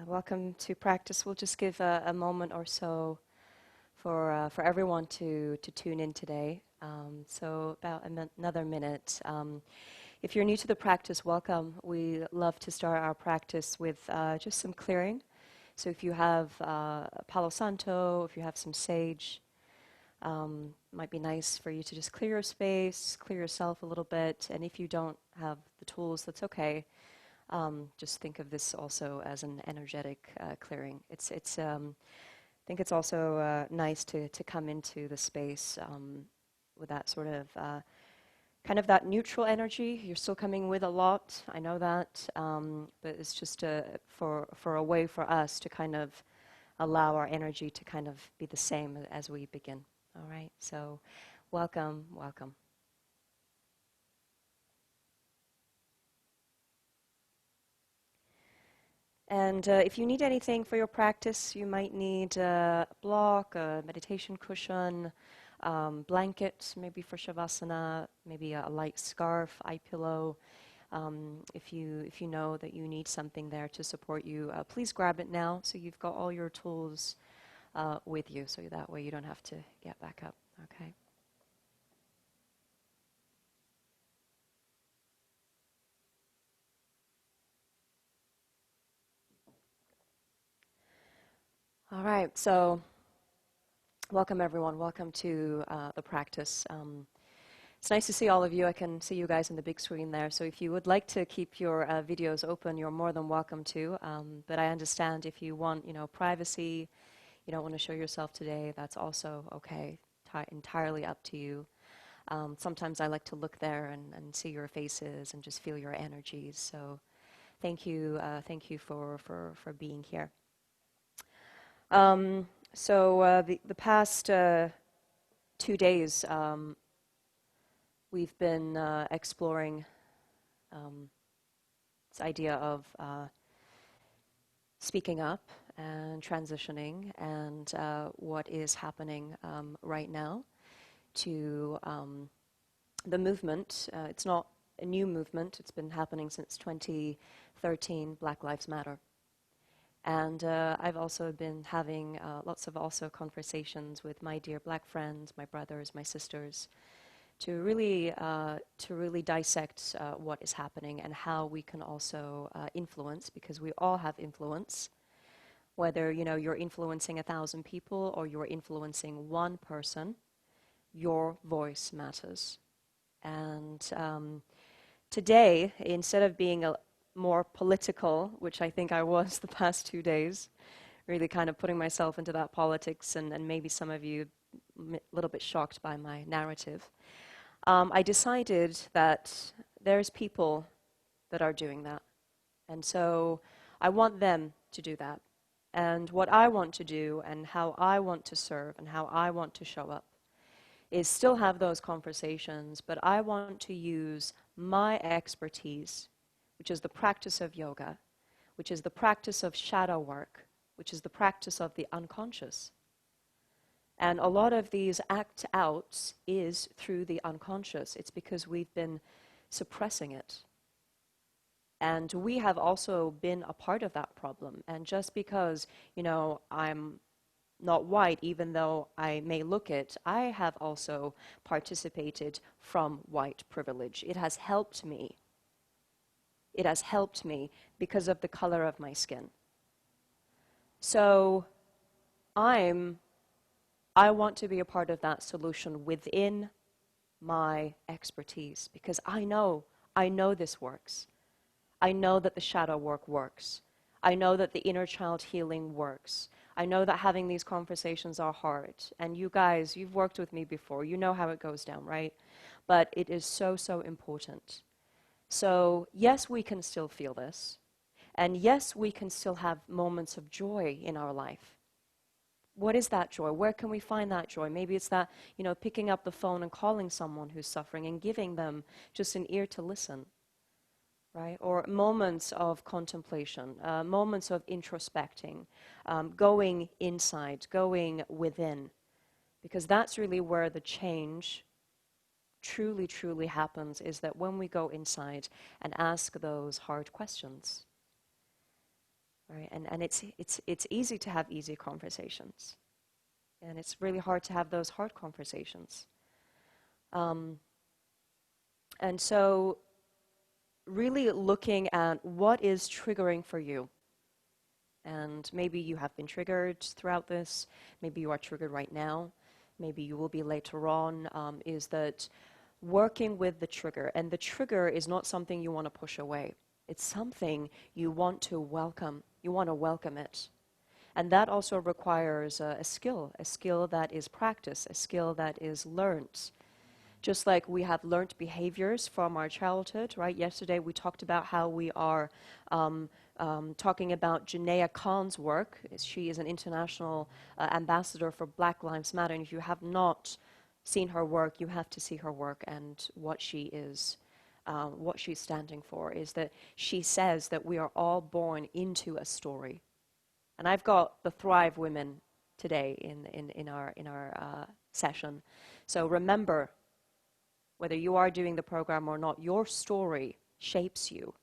Welcome to practice. We'll just give a moment or so for everyone to tune in today. So about another minute. If you're new to the practice, welcome. We love to start our practice with just some clearing. So if you have Palo Santo, if you have some sage, might be nice for you to just clear your space, clear yourself a little bit. And if you don't have the tools, that's okay. Just think of this also as an energetic clearing. I think it's also nice to come into the space with that sort of kind of that neutral energy. You're still coming with a lot, I know that, but it's just for a way for us to kind of allow our energy to kind of be the same as we begin. All right, so welcome, welcome. And if you need anything for your practice, you might need a block, a meditation cushion, blanket, maybe for Savasana, maybe a light scarf, eye pillow. If you know that you need something there to support you, please grab it now so you've got all your tools with you, so that way you don't have to get back up, okay? All right, so welcome everyone, welcome to the practice. It's nice to see all of you. I can see you guys on the big screen there, so if you would like to keep your videos open, you're more than welcome to, but I understand if you want, privacy, you don't want to show yourself today, that's also okay, entirely up to you. Sometimes I like to look there and see your faces and just feel your energies, so thank you for being here. So the past 2 days, we've been exploring this idea of speaking up and transitioning and what is happening right now to the movement. It's not a new movement. It's been happening since 2013, Black Lives Matter. And I've also been having lots of also conversations with my dear black friends, my brothers, my sisters, to really dissect what is happening and how we can also influence, because we all have influence. Whether you're influencing 1,000 people or you're influencing one person, your voice matters. And today, instead of being more political, which I think I was the past 2 days, really kind of putting myself into that politics, and maybe some of you a little bit shocked by my narrative, I decided that there's people that are doing that. And so I want them to do that. And what I want to do and how I want to serve and how I want to show up is still have those conversations, but I want to use my expertise, which is the practice of yoga, which is the practice of shadow work, which is the practice of the unconscious. And a lot of these act outs is through the unconscious. It's because we've been suppressing it. And we have also been a part of that problem. And just because, I'm not white, even though I may look it, I have also participated from white privilege. It has helped me. It has helped me because of the color of my skin. So I want to be a part of that solution within my expertise, because I know this works. I know that the shadow work works. I know that the inner child healing works. I know that having these conversations are hard. And you guys, you've worked with me before. You know how it goes down, right? But it is so, so important. So yes, we can still feel this. And yes, we can still have moments of joy in our life. What is that joy? Where can we find that joy? Maybe it's that, picking up the phone and calling someone who's suffering and giving them just an ear to listen, right? Or moments of contemplation, moments of introspecting, going inside, going within, because that's really where the change truly, truly happens, is that when we go inside and ask those hard questions. right? And it's easy to have easy conversations, and it's really hard to have those hard conversations. And so really looking at what is triggering for you. And maybe you have been triggered throughout this, maybe you are triggered right now, maybe you will be later on, is that working with the trigger. And the trigger is not something you want to push away. It's something you want to welcome. You want to welcome it. And that also requires a skill that is practice, a skill that is learned. Just like we have learned behaviors from our childhood, right? Yesterday we talked about how we are talking about Janaea Khan's work. She is an international ambassador for Black Lives Matter, and if you have not seen her work, you have to see her work. And what she is, what she's standing for is that she says that we are all born into a story. And I've got the Thrive women today in our session. So remember, whether you are doing the program or not, your story shapes you.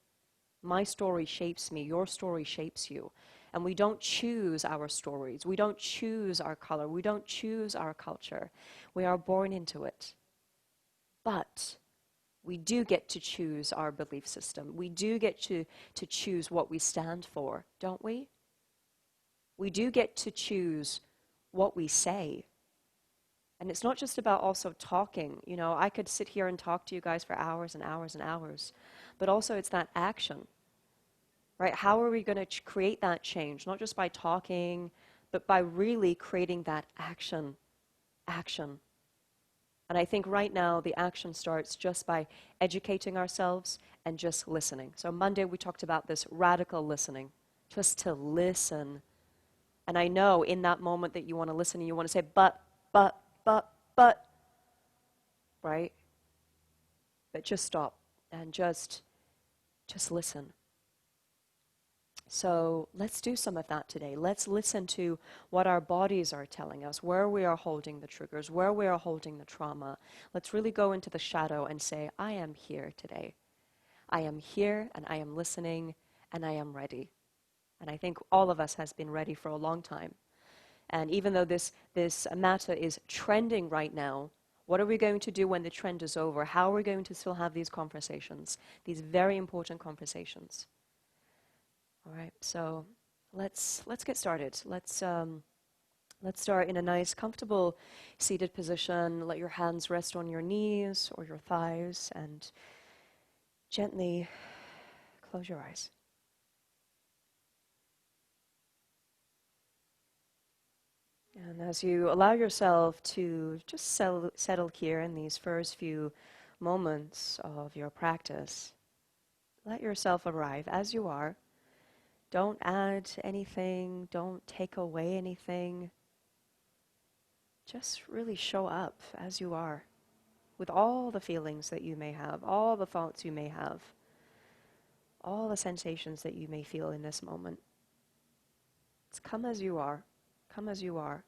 My story shapes me. Your story shapes you. And we don't choose our stories. We don't choose our color. We don't choose our culture. We are born into it. But we do get to choose our belief system. We do get to choose what we stand for, don't we? We do get to choose what we say. And it's not just about also talking. You know, I could sit here and talk to you guys for hours and hours and hours, but also it's that action, right? How are we going to create that change? Not just by talking, but by really creating that action. And I think right now the action starts just by educating ourselves and just listening. So Monday we talked about this radical listening, just to listen. And I know in that moment that you want to listen and you want to say, but, right? But just stop and just listen. So let's do some of that today. Let's listen to what our bodies are telling us, where we are holding the triggers, where we are holding the trauma. Let's really go into the shadow and say, I am here today. I am here and I am listening and I am ready. And I think all of us has been ready for a long time. And even though this matter is trending right now, what are we going to do when the trend is over? How are we going to still have these conversations, these very important conversations? All right, so let's get started. Let's start in a nice, comfortable seated position. Let your hands rest on your knees or your thighs, and gently close your eyes. And as you allow yourself to just settle here in these first few moments of your practice, let yourself arrive as you are. Don't add anything, don't take away anything. Just really show up as you are, with all the feelings that you may have, all the thoughts you may have, all the sensations that you may feel in this moment. It's come as you are. Come as you are.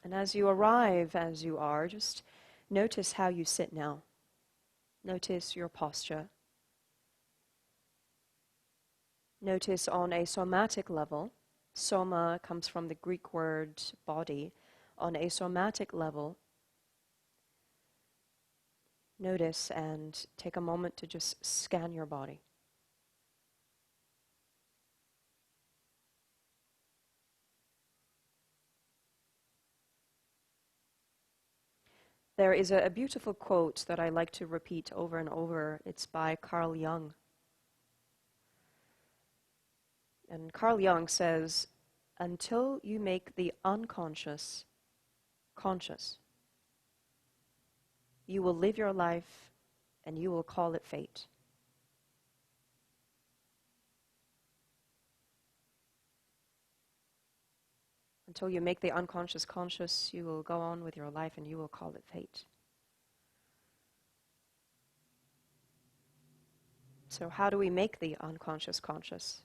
And as you arrive as you are, just notice how you sit now. Notice your posture. Notice on a somatic level, soma comes from the Greek word body. On a somatic level, notice and take a moment to just scan your body. There is a beautiful quote that I like to repeat over and over. It's by Carl Jung. And Carl Jung says, until you make the unconscious conscious, you will live your life and you will call it fate. Until you make the unconscious conscious, you will go on with your life and you will call it fate. So how do we make the unconscious conscious?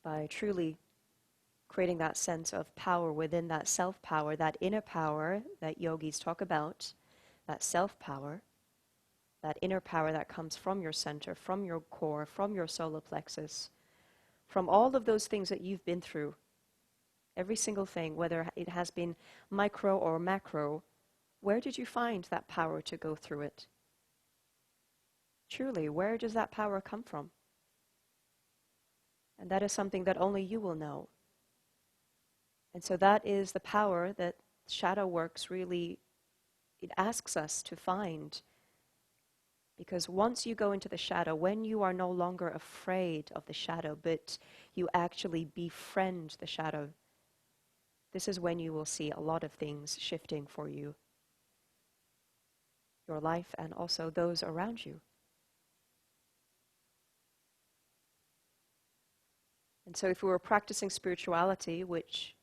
By truly creating that sense of power within that self-power, that inner power that yogis talk about, that self-power. that inner power that comes from your center, from your core, from your solar plexus, from all of those things that you've been through, every single thing, whether it has been micro or macro, where did you find that power to go through it? Truly, where does that power come from? And that is something that only you will know. And so that is the power that shadow works really, it asks us to find. Because once you go into the shadow, when you are no longer afraid of the shadow, but you actually befriend the shadow, this is when you will see a lot of things shifting for you, your life and also those around you. And so if we were practicing spirituality, which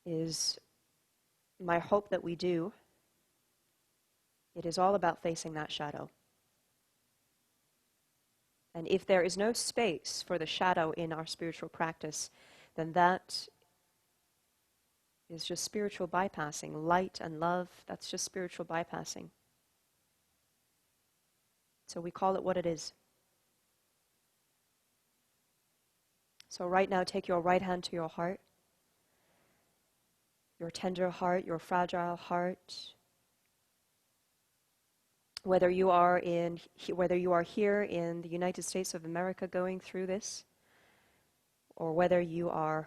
is my hope that we do, it is all about facing that shadow. And if there is no space for the shadow in our spiritual practice, then that is just spiritual bypassing. Light and love, that's just spiritual bypassing. So we call it what it is. So right now, take your right hand to your heart, your tender heart, your fragile heart. Whether you are here in the United States of America going through this, or whether you are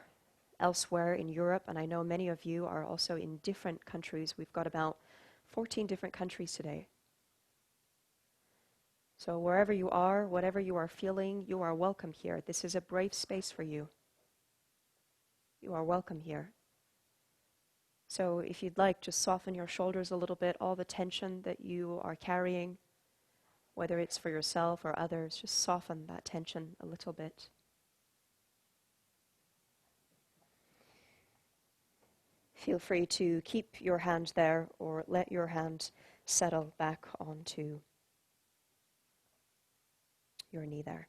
elsewhere in Europe, and I know many of you are also in different countries. We've got about 14 different countries today. So wherever you are, whatever you are feeling, you are welcome here. This is a brave space for you. You are welcome here. So if you'd like, just soften your shoulders a little bit, all the tension that you are carrying, whether it's for yourself or others, just soften that tension a little bit. Feel free to keep your hand there or let your hand settle back onto your knee there.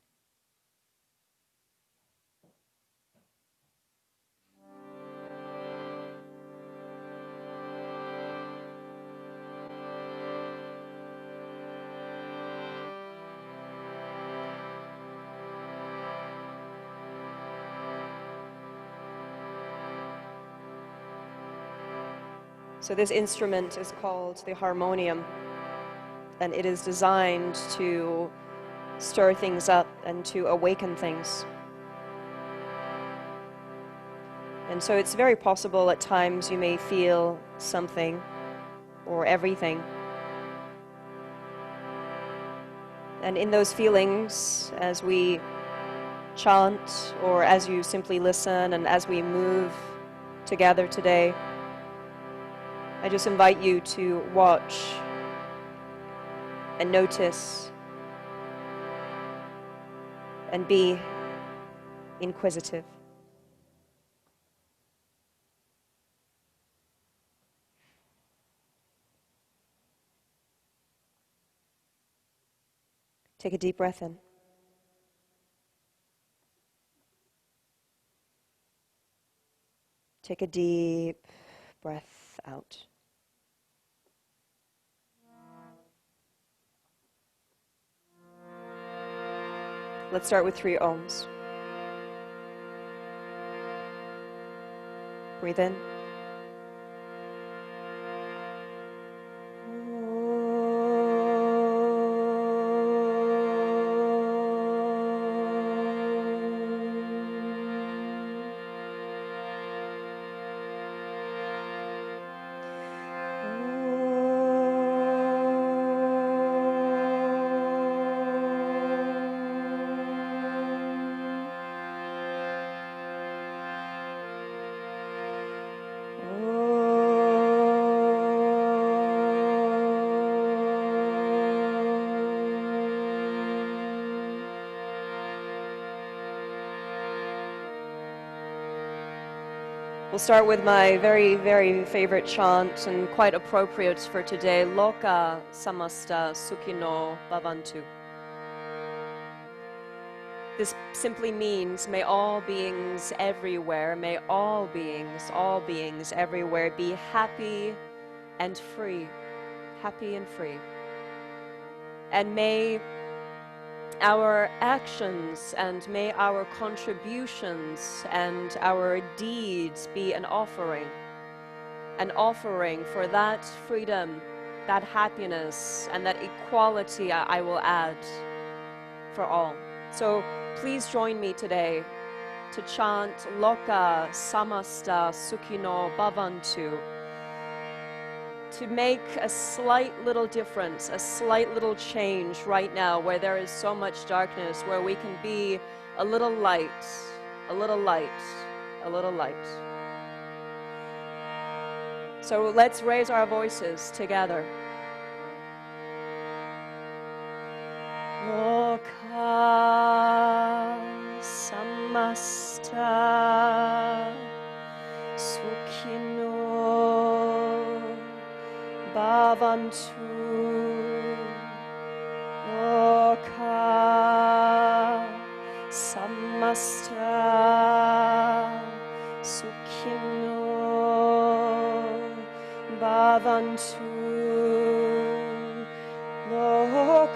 So this instrument is called the harmonium, and it is designed to stir things up and to awaken things. And so it's very possible at times you may feel something or everything. And in those feelings, as we chant or as you simply listen and as we move together today, I just invite you to watch and notice and be inquisitive. Take a deep breath in. Take a deep breath out. Let's start with 3 ohms. Breathe in. We'll start with my very, very favorite chant and quite appropriate for today, Loka Samasta Sukhino Bhavantu. This simply means, may all beings everywhere, may all beings everywhere be happy and free, happy and free. And may our actions and may our contributions and our deeds be an offering for that freedom, that happiness, and that equality I will add for all. So please join me today to chant Loka Samasta Sukhino Bhavantu, to make a slight little difference, a slight little change right now where there is so much darkness, where we can be a little light, a little light, a little light. So let's raise our voices together. Loka Samasta Sukhino Bhavantu. Loka Samasta Sukhino Bhavantu. Loka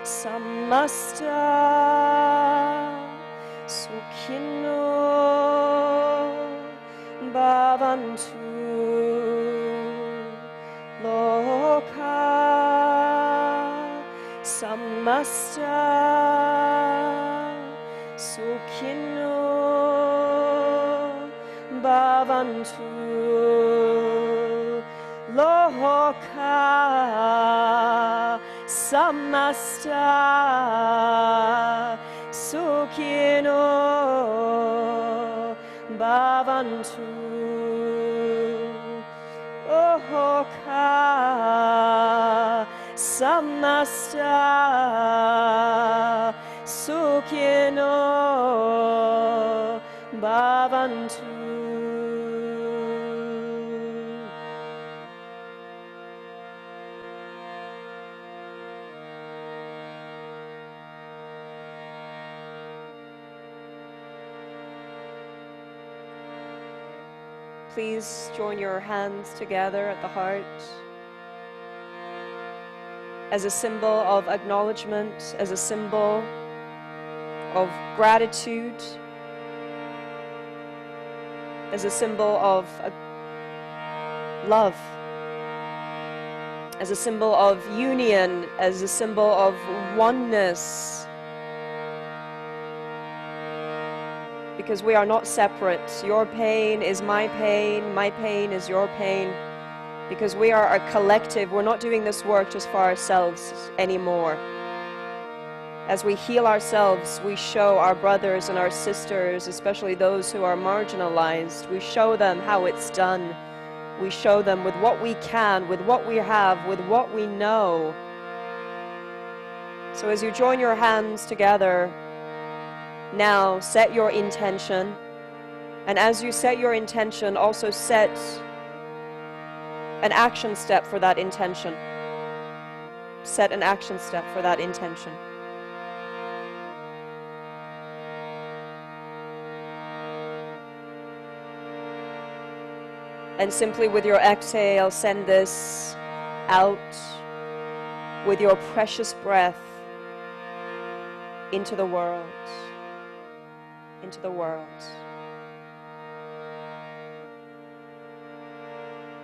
Samasta Sukhino Bhavantu. Loka Samasta Sukhino Bhavantu. Loka Samasta Sukhino Bhavantu. Loka Samasta Sukhino Bhavantu. Please join your hands together at the heart as a symbol of acknowledgement, as a symbol of gratitude, as a symbol of love, as a symbol of union, as a symbol of oneness. Because we are not separate. Your pain is my pain is your pain. Because we are a collective. We're not doing this work just for ourselves anymore. As we heal ourselves, we show our brothers and our sisters, especially those who are marginalized, we show them how it's done. We show them with what we can, with what we have, with what we know. So as you join your hands together, now set your intention. And as you set your intention, also set an action step for that intention. Set an action step for that intention. And simply with your exhale, send this out with your precious breath into the world. Into the world.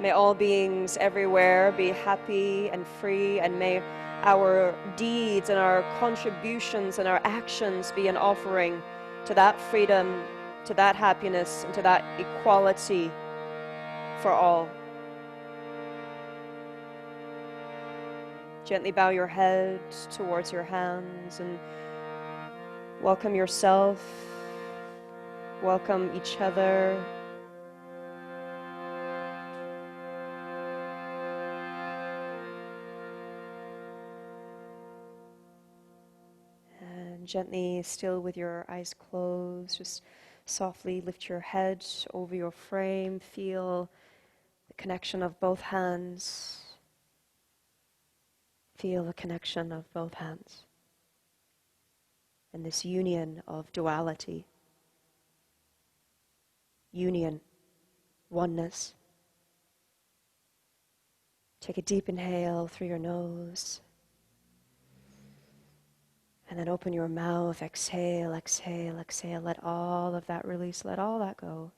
May all beings everywhere be happy and free, and may our deeds and our contributions and our actions be an offering to that freedom, to that happiness, and to that equality for all. Gently bow your head towards your hands and welcome yourself, welcome each other. And gently, still with your eyes closed, just softly lift your head over your frame, feel the connection of both hands. Feel the connection of both hands. And this union of duality. Union, oneness. Take a deep inhale through your nose. And then open your mouth, exhale, exhale, exhale. Let all of that release, let all that go.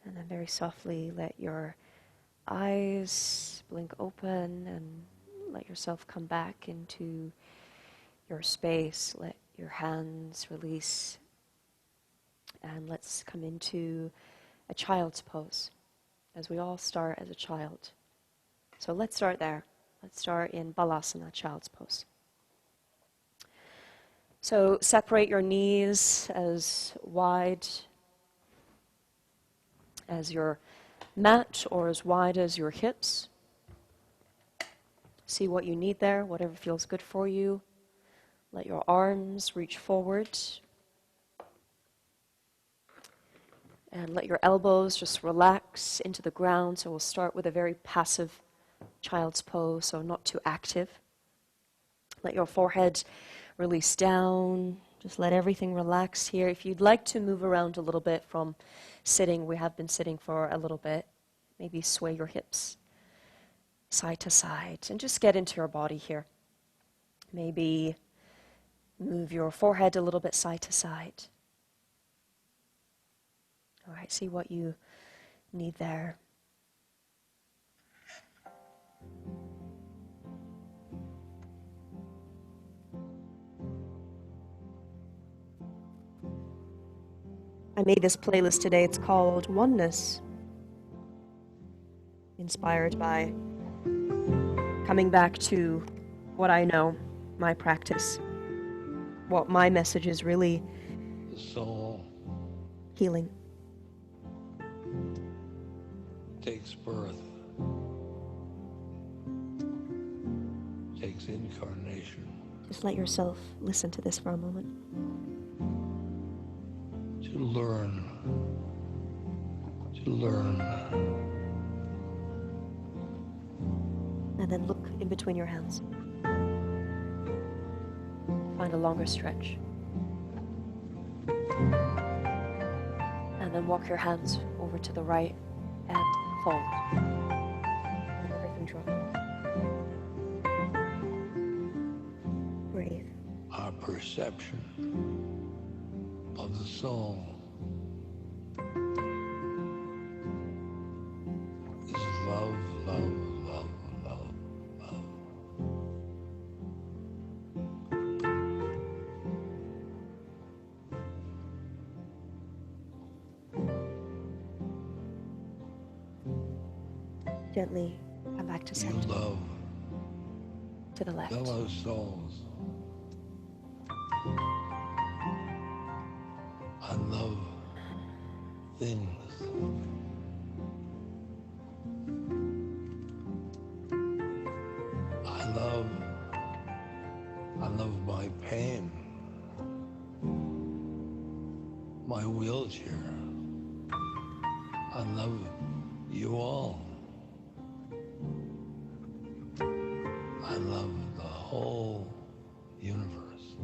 And then very softly let your eyes blink open and let yourself come back into your space. Let your hands release. And let's come into a child's pose, as we all start as a child. So let's start there. Let's start in Balasana, child's pose. So separate your knees as wide as your mat or as wide as your hips. See what you need there, whatever feels good for you. Let your arms reach forward. And let your elbows just relax into the ground. So we'll start with a very passive child's pose, so not too active. Let your forehead release down. Just let everything relax here. If you'd like to move around a little bit from sitting, we have been sitting for a little bit. Maybe sway your hips side to side and just get into your body here. Maybe move your forehead a little bit side to side. All right, see what you need there. I made this playlist today. It's called Oneness. Inspired by coming back to what I know, my practice, what my message is really. The soul healing. takes birth, takes incarnation. Just let yourself listen to this for a moment. To learn. And then look in between your hands. Find a longer stretch. And then walk your hands over to the right and fold. Let everything drop. Breathe. Our perception of the soul is love, love, love, love, love. Gently come back to You center. love To the left. fellow souls. I love things. I love my pain, my wheelchair. I love you all. I love the whole universe.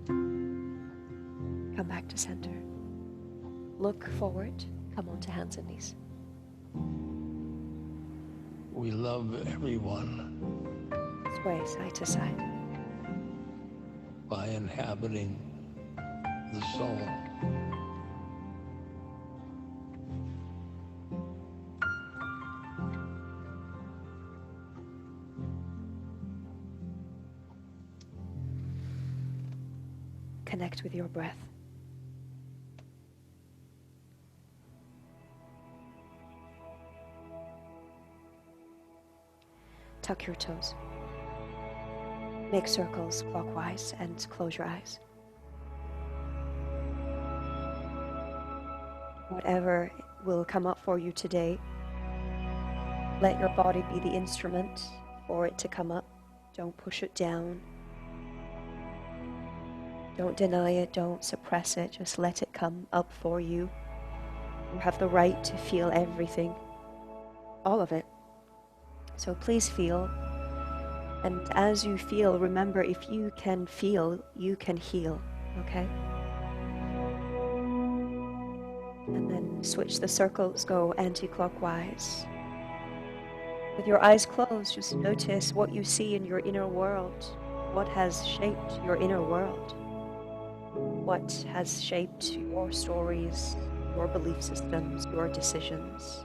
Come back to center. Look forward. Come on to hands and knees. We love everyone Sway side to side. by inhabiting the soul. Connect with your breath. Tuck your toes. Make circles clockwise and close your eyes. Whatever will come up for you today, let your body be the instrument for it to come up. Don't push it down. Don't deny it, don't suppress it, just let it come up for you. You have the right to feel everything, all of it. So please feel, and as you feel, remember, if you can feel, you can heal, okay? And then switch the circles, go anti-clockwise. With your eyes closed, just notice what you see in your inner world. What has shaped your inner world? What has shaped your stories, your belief systems, your decisions?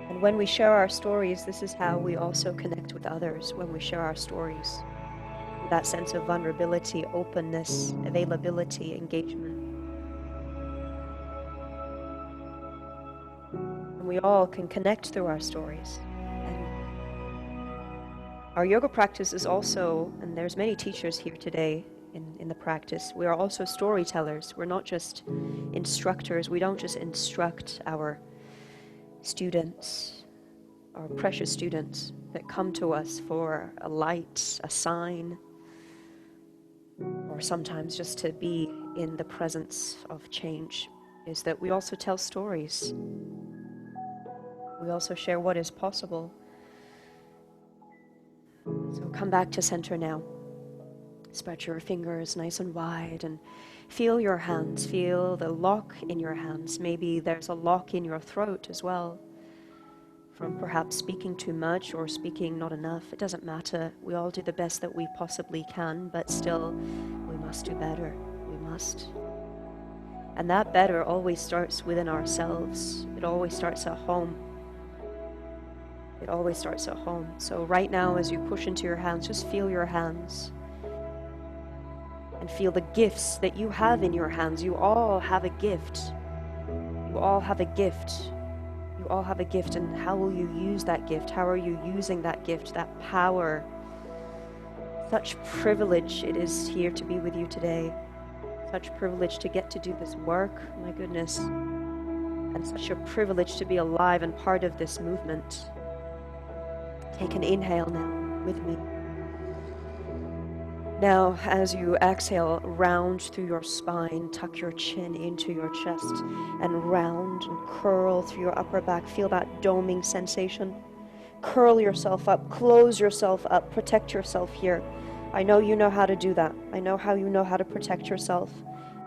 And when we share our stories, this is how we also connect with others, when we share our stories. With that sense of vulnerability, openness, availability, engagement. And we all can connect through our stories. And our yoga practice is also, and there's many teachers here today in the practice, we are also storytellers. We're not just instructors. We don't just instruct our students, our precious students that come to us for a light, a sign, or sometimes just to be in the presence of change, is that we also tell stories. We also share what is possible. So come back to center now. Spread your fingers nice and wide and feel your hands. Feel the lock in your hands. Maybe there's a lock in your throat as well, from perhaps speaking too much or speaking not enough. It doesn't matter. We all do the best that we possibly can, but still, we must do better. We must. And that better always starts within ourselves. It always starts at home. It always starts at home. So right now, as you push into your hands, just feel your hands. And feel the gifts that you have in your hands. You all have a gift. You all have a gift. You all have a gift, and how will you use that gift? How are you using that gift, that power? Such privilege it is here to be with you today. Such privilege to get to do this work, my goodness. And such a privilege to be alive and part of this movement. Take an inhale now with me. Now, as you exhale, round through your spine, tuck your chin into your chest, and round and curl through your upper back. Feel that doming sensation. Curl yourself up, close yourself up, protect yourself here. I know you know how to do that. I know how you know how to protect yourself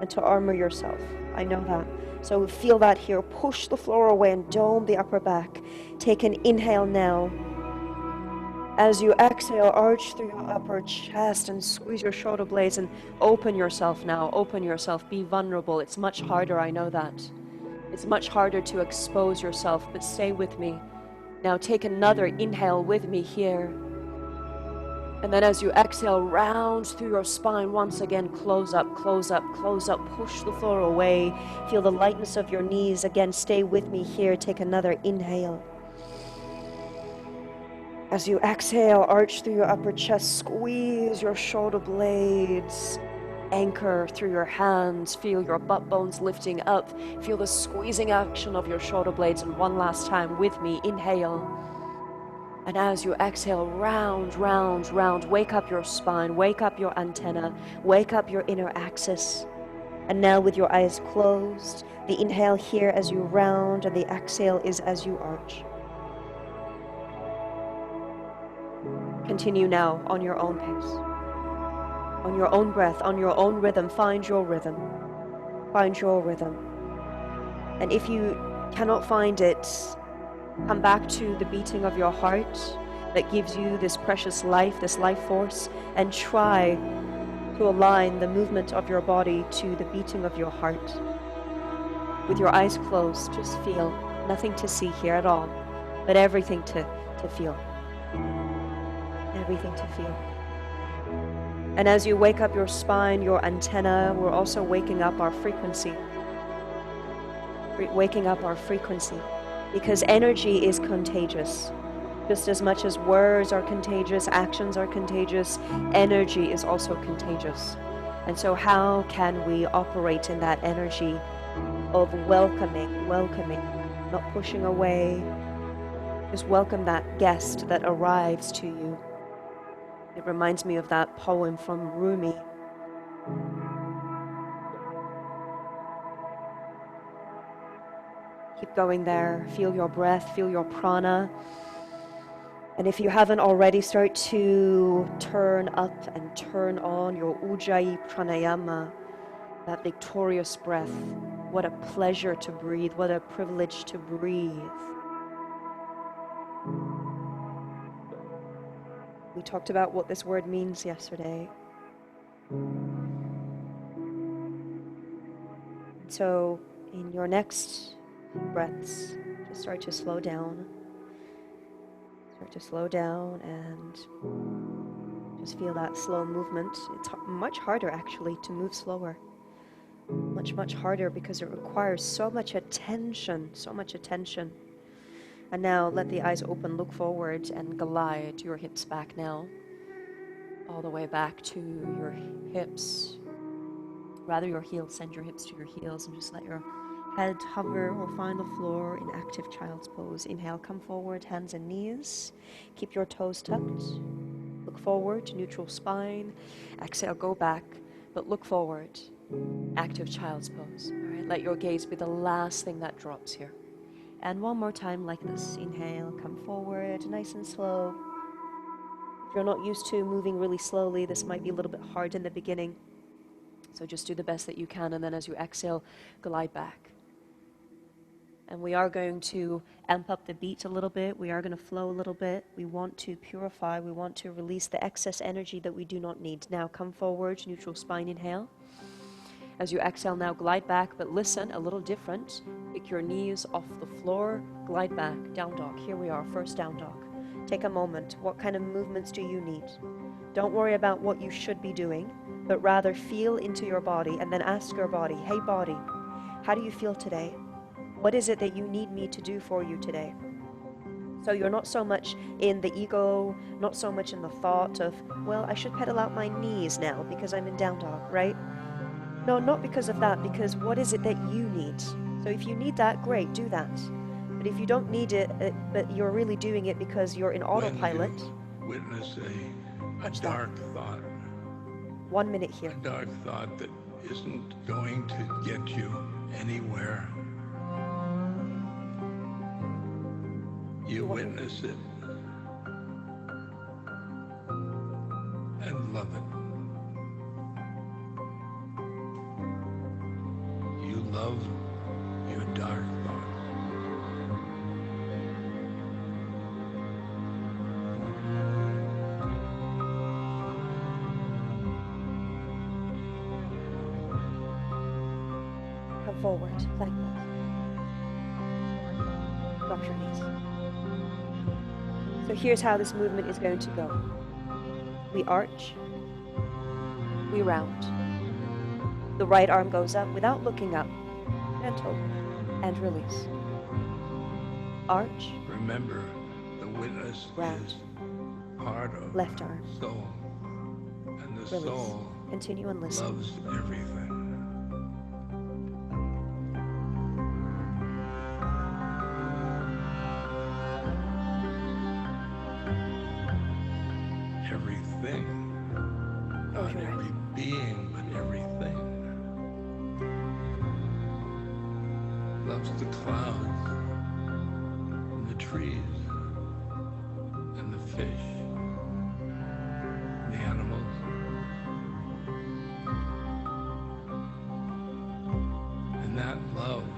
and to armor yourself. I know that. So feel that here. Push the floor away and dome the upper back. Take an inhale now. As you exhale, arch through your upper chest and squeeze your shoulder blades and open yourself now. Open yourself. Be vulnerable. It's much harder, I know that. It's much harder to expose yourself, but stay with me. Now take another inhale with me here. And then as you exhale, round through your spine, once again, close up, close up, close up. Push the floor away. Feel the lightness of your knees. Again, stay with me here. Take another inhale. As you exhale, arch through your upper chest, squeeze your shoulder blades, anchor through your hands, feel your butt bones lifting up, feel the squeezing action of your shoulder blades, and one last time with me, inhale. And as you exhale, round, round, round, wake up your spine, wake up your antenna, wake up your inner axis. And now with your eyes closed, the inhale here as you round, and the exhale is as you arch. Continue now on your own pace, on your own breath, on your own rhythm. Find your rhythm. Find your rhythm. And if you cannot find it, come back to the beating of your heart that gives you this precious life, this life force, and try to align the movement of your body to the beating of your heart. With your eyes closed, just feel. Nothing to see here at all, but everything to feel. Everything to feel. And as you wake up your spine, your antenna, we're also waking up our frequency. Waking up our frequency. Because energy is contagious. Just as much as words are contagious, actions are contagious, energy is also contagious. And so how can we operate in that energy of welcoming, not pushing away? Just welcome that guest that arrives to you. It reminds me of that poem from Rumi. Keep going there. Feel your breath, feel your prana. And if you haven't already, start to turn up and turn on your Ujjayi Pranayama, that victorious breath. What a pleasure to breathe, what a privilege to breathe. We talked about what this word means yesterday. So in your next breaths, just start to slow down. Start to slow down and just feel that slow movement. It's much harder actually to move slower. Much, much harder because it requires so much attention, so much attention. And now let the eyes open, look forward and glide your hips back now. All the way back to your hips. Rather your heels, send your hips to your heels and just let your head hover or find the floor in active child's pose. Inhale, come forward, hands and knees. Keep your toes tucked. Look forward to neutral spine. Exhale, go back, but look forward. Active child's pose. All right, let your gaze be the last thing that drops here. And one more time like this. Inhale, come forward, nice and slow. If you're not used to moving really slowly, this might be a little bit hard in the beginning. So just do the best that you can, and then as you exhale, glide back. And we are going to amp up the beat a little bit. We are going to flow a little bit. We want to purify. We want to release the excess energy that we do not need. Now come forward, neutral spine, inhale. As you exhale now, glide back, but listen, a little different. Pick your knees off the floor, glide back, down dog. Here we are, first down dog. Take a moment. What kind of movements do you need? Don't worry about what you should be doing, but rather feel into your body and then ask your body, hey body, how do you feel today? What is it that you need me to do for you today? So you're not so much in the ego, not so much in the thought of, well, I should pedal out my knees now because I'm in down dog, right? No, not because of that, because what is it that you need? So if you need that, great, do that. But if you don't need it, but you're really doing it because you're in autopilot. When you witness a dark thought. 1 minute here. A dark thought that isn't going to get you anywhere. You witness it and love it. You love your dark thought. Come forward, like that. Drop your knees. So here's how this movement is going to go. We arch, we round. The right arm goes up without looking up, gentle, and release. Arch. Remember, the witness round. Is part of left arm. The soul, and the release. Soul continue and listen. Loves everything. Not every being, but everything. Loves the clouds, and the trees, and the fish, and the animals. And that love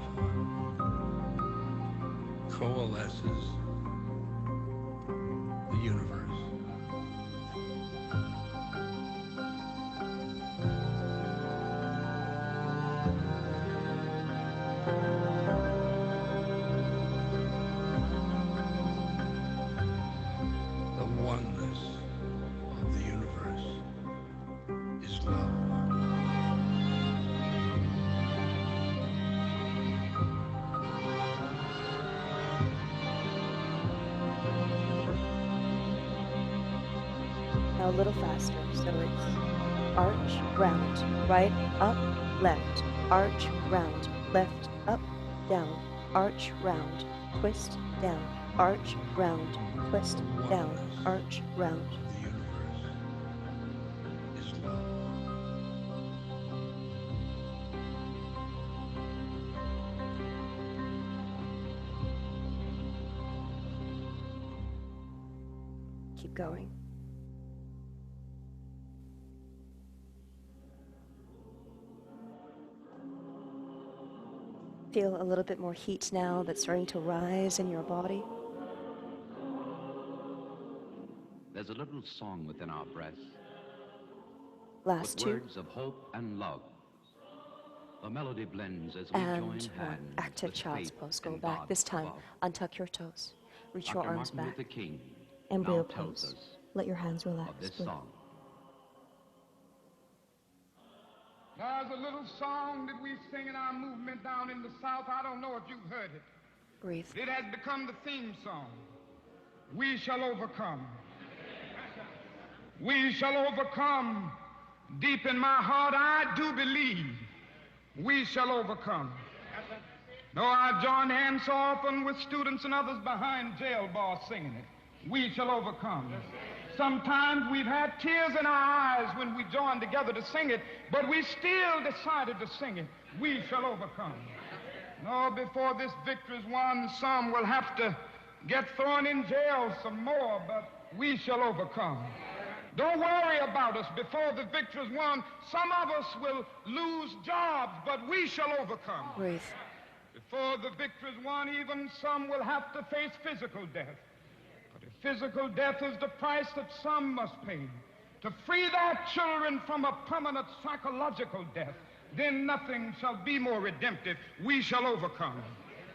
coalesces the universe. A little faster, so it's arch, round, right, up, left, arch, round, left, up, down, arch, round, twist, down, arch, round, twist, down, arch, round. Keep going. Feel a little bit more heat now that's starting to rise in your body. There's a little song within our breasts Last with two. words of hope and love. The melody blends as we And join one. hands Active with child's faith pose. Go in back. God This time, above. untuck your toes. Reach your Dr. arms Martin back. Luther King Embryo now tells pose. us Let your hands relax. of this Breathe. song. There's a little song that we sing in our movement down in the South. I don't know if you've heard it. Breathe. It has become the theme song. We shall overcome. We shall overcome. Deep in my heart, I do believe we shall overcome. Though I join hands so often with students and others behind jail bars singing it, we shall overcome. Sometimes we've had tears in our eyes when we joined together to sing it, but we still decided to sing it. We shall overcome. No, before this victory's won, some will have to get thrown in jail some more, but we shall overcome. Don't worry about us. Before the victory's won, some of us will lose jobs, but we shall overcome. Breathe. Before the victory's won, even some will have to face physical death. But if physical death is the price that some must pay to free their children from a permanent psychological death, then nothing shall be more redemptive. We shall overcome.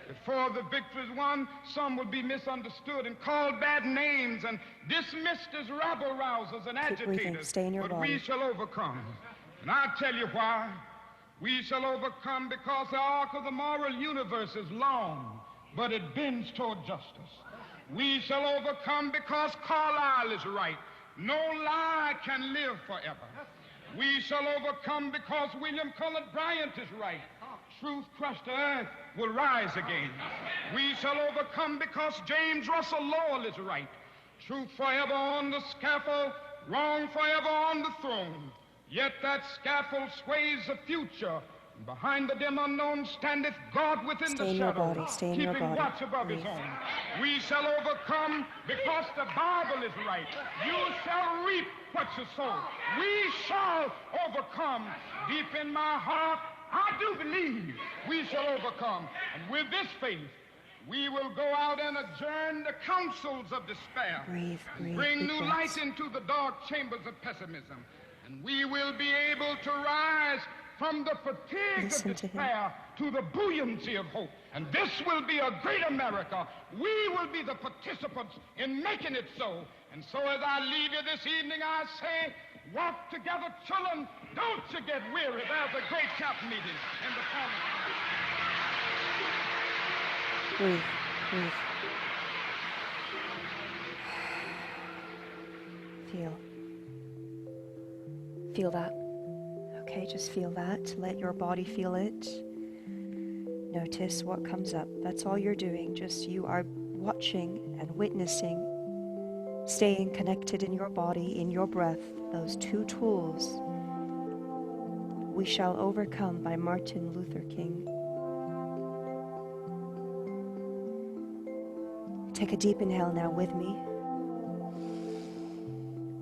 Before the victory's won, some will be misunderstood and called bad names and dismissed as rabble-rousers and Keep breathing. agitators. Stay in your but body. we shall overcome. And I'll tell you why. We shall overcome because the arc of the moral universe is long, but it bends toward justice. We shall overcome because Carlyle is right. No lie can live forever. We shall overcome because William Cullen Bryant is right. Truth crushed to earth will rise again. We shall overcome because James Russell Lowell is right. Truth forever on the scaffold, wrong forever on the throne. Yet that scaffold sways the future. And behind the dim unknown standeth God within Stay the in your shadow, body. Stay in your keeping body. watch above his Breathe. own. We shall overcome because the Bible is right. You shall reap what you sow. We shall overcome. Deep in my heart, I do believe we shall overcome. And with this faith, we will go out and adjourn the councils of despair. Breathe, breathe, Bring deep new breaths. light into the dark chambers of pessimism. And we will be able to rise from the fatigue Listen of to him. despair to the buoyancy of hope. And this will be a great America. We will be the participants in making it so. And so as I leave you this evening, I say, walk together, children. Don't you get weary. There's a great camp meeting in the corner. Breathe. Breathe. Feel. Feel that. Okay, just feel that. Let your body feel it. Notice what comes up. That's all you're doing. Just you are watching and witnessing, staying connected in your body, in your breath. Those two tools. We Shall Overcome by Martin Luther King. Take a deep inhale now with me.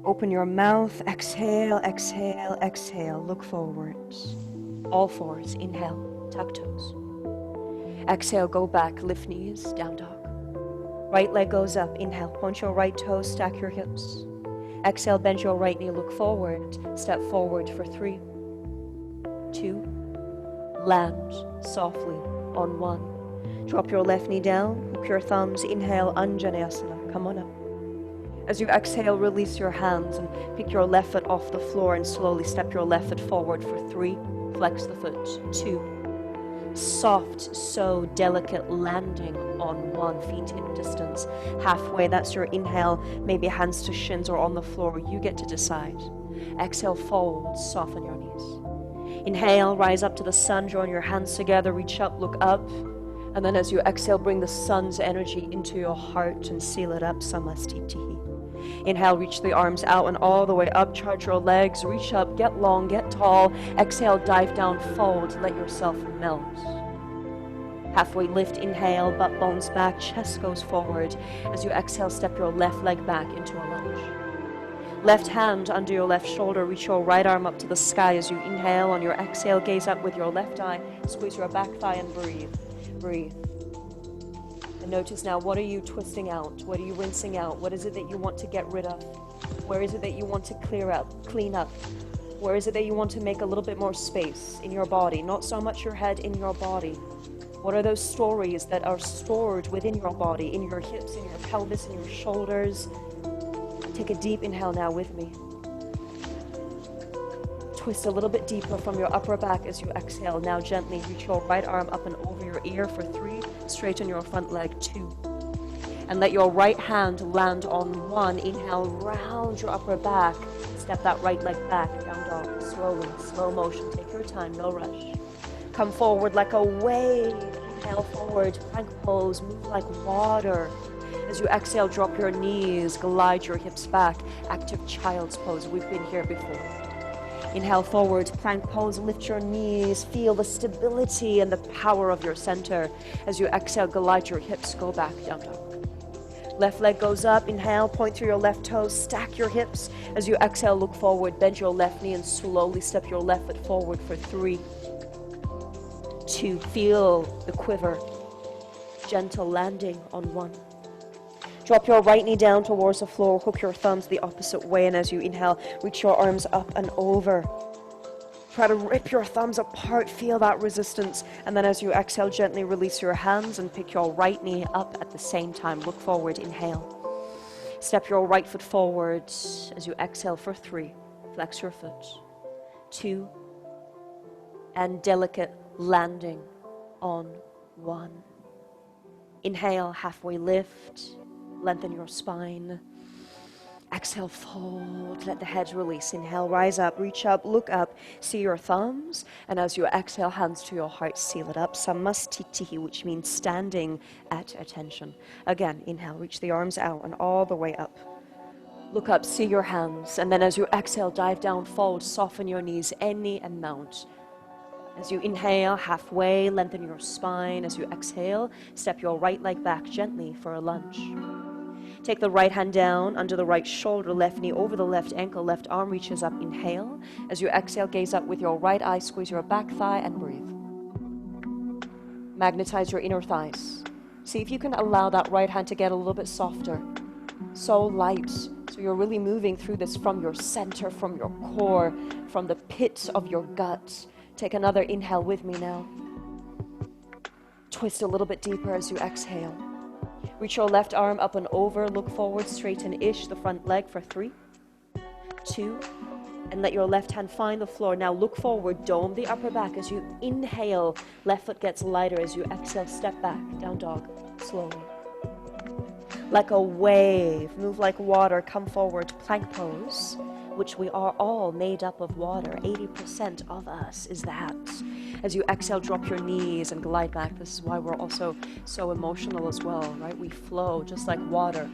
Open your mouth, exhale, exhale, exhale. Look forwards. All fours, inhale, tuck toes. Exhale, go back, lift knees, down dog. Right leg goes up, inhale, point your right toes, stack your hips. Exhale, bend your right knee, look forward, step forward for 3, 2, land softly on 1. Drop your left knee down, hook your thumbs, inhale, Anjaneyasana, come on up. As you exhale, release your hands and pick your left foot off the floor and slowly step your left foot forward for 3, flex the foot, 2. Soft, so delicate landing on 1, feet hip distance, halfway, that's your inhale, maybe hands to shins or on the floor, you get to decide. Exhale, fold, soften your knees. Inhale, rise up to the sun, join your hands together, reach up, look up. And then as you exhale, bring the sun's energy into your heart and seal it up, samastitihi. Inhale, reach the arms out and all the way up, charge your legs, reach up, get long, get tall. Exhale, dive down, fold, let yourself melt. Halfway lift, inhale, butt bones back, chest goes forward. As you exhale, step your left leg back into a lunge. Left hand under your left shoulder, reach your right arm up to the sky. As you inhale, on your exhale, gaze up with your left eye, squeeze your back thigh and breathe. Breathe. And notice now, what are you twisting out? What are you rinsing out? What is it that you want to get rid of? Where is it that you want to clean up? Where is it that you want to make a little bit more space in your body? Not so much your head, in your body. What are those stories that are stored within your body, in your hips, in your pelvis, in your shoulders? Take a deep inhale now with me. Twist a little bit deeper from your upper back as you exhale. Now gently reach your right arm up and over your ear for 3. Straighten your front leg, 2. And let your right hand land on 1. Inhale, round your upper back. Step that right leg back, down dog. Slowly, slow motion. Take your time, no rush. Come forward like a wave. Inhale forward, plank pose, move like water. As you exhale, drop your knees, glide your hips back. Active child's pose, we've been here before. Inhale forward, plank pose, lift your knees, feel the stability and the power of your center. As you exhale, glide your hips, go back, down dog. Left leg goes up, inhale, point through your left toes, stack your hips. As you exhale, look forward, bend your left knee and slowly step your left foot forward for 3, 2, feel the quiver. Gentle landing on 1. Drop your right knee down towards the floor, hook your thumbs the opposite way, and as you inhale, reach your arms up and over. Try to rip your thumbs apart, feel that resistance, and then as you exhale, gently release your hands and pick your right knee up at the same time. Look forward, inhale. Step your right foot forward as you exhale for 3. Flex your foot. 2. And delicate landing on 1. Inhale, halfway lift. Lengthen your spine. Exhale, fold. Let the head release. Inhale, rise up, reach up, look up, see your thumbs. And as you exhale, hands to your heart, seal it up. Samastitihi, which means standing at attention. Again, inhale, reach the arms out and all the way up. Look up, see your hands. And then as you exhale, dive down, fold, soften your knees any amount. As you inhale, halfway, lengthen your spine. As you exhale, step your right leg back gently for a lunge. Take the right hand down under the right shoulder, left knee over the left ankle, left arm reaches up, inhale. As you exhale, gaze up with your right eye, squeeze your back thigh and breathe. Magnetize your inner thighs. See if you can allow that right hand to get a little bit softer. So light. So you're really moving through this from your center, from your core, from the pit of your gut. Take another inhale with me now. Twist a little bit deeper as you exhale. Reach your left arm up and over, look forward, straighten-ish the front leg for 3, 2, and let your left hand find the floor. Now look forward, dome the upper back. As you inhale, left foot gets lighter. As you exhale, step back, down dog, slowly. Like a wave, move like water, come forward, plank pose, which we are all made up of water. 80% of us is that. As you exhale, drop your knees and glide back. This is why we're also so emotional as well, right? We flow just like water.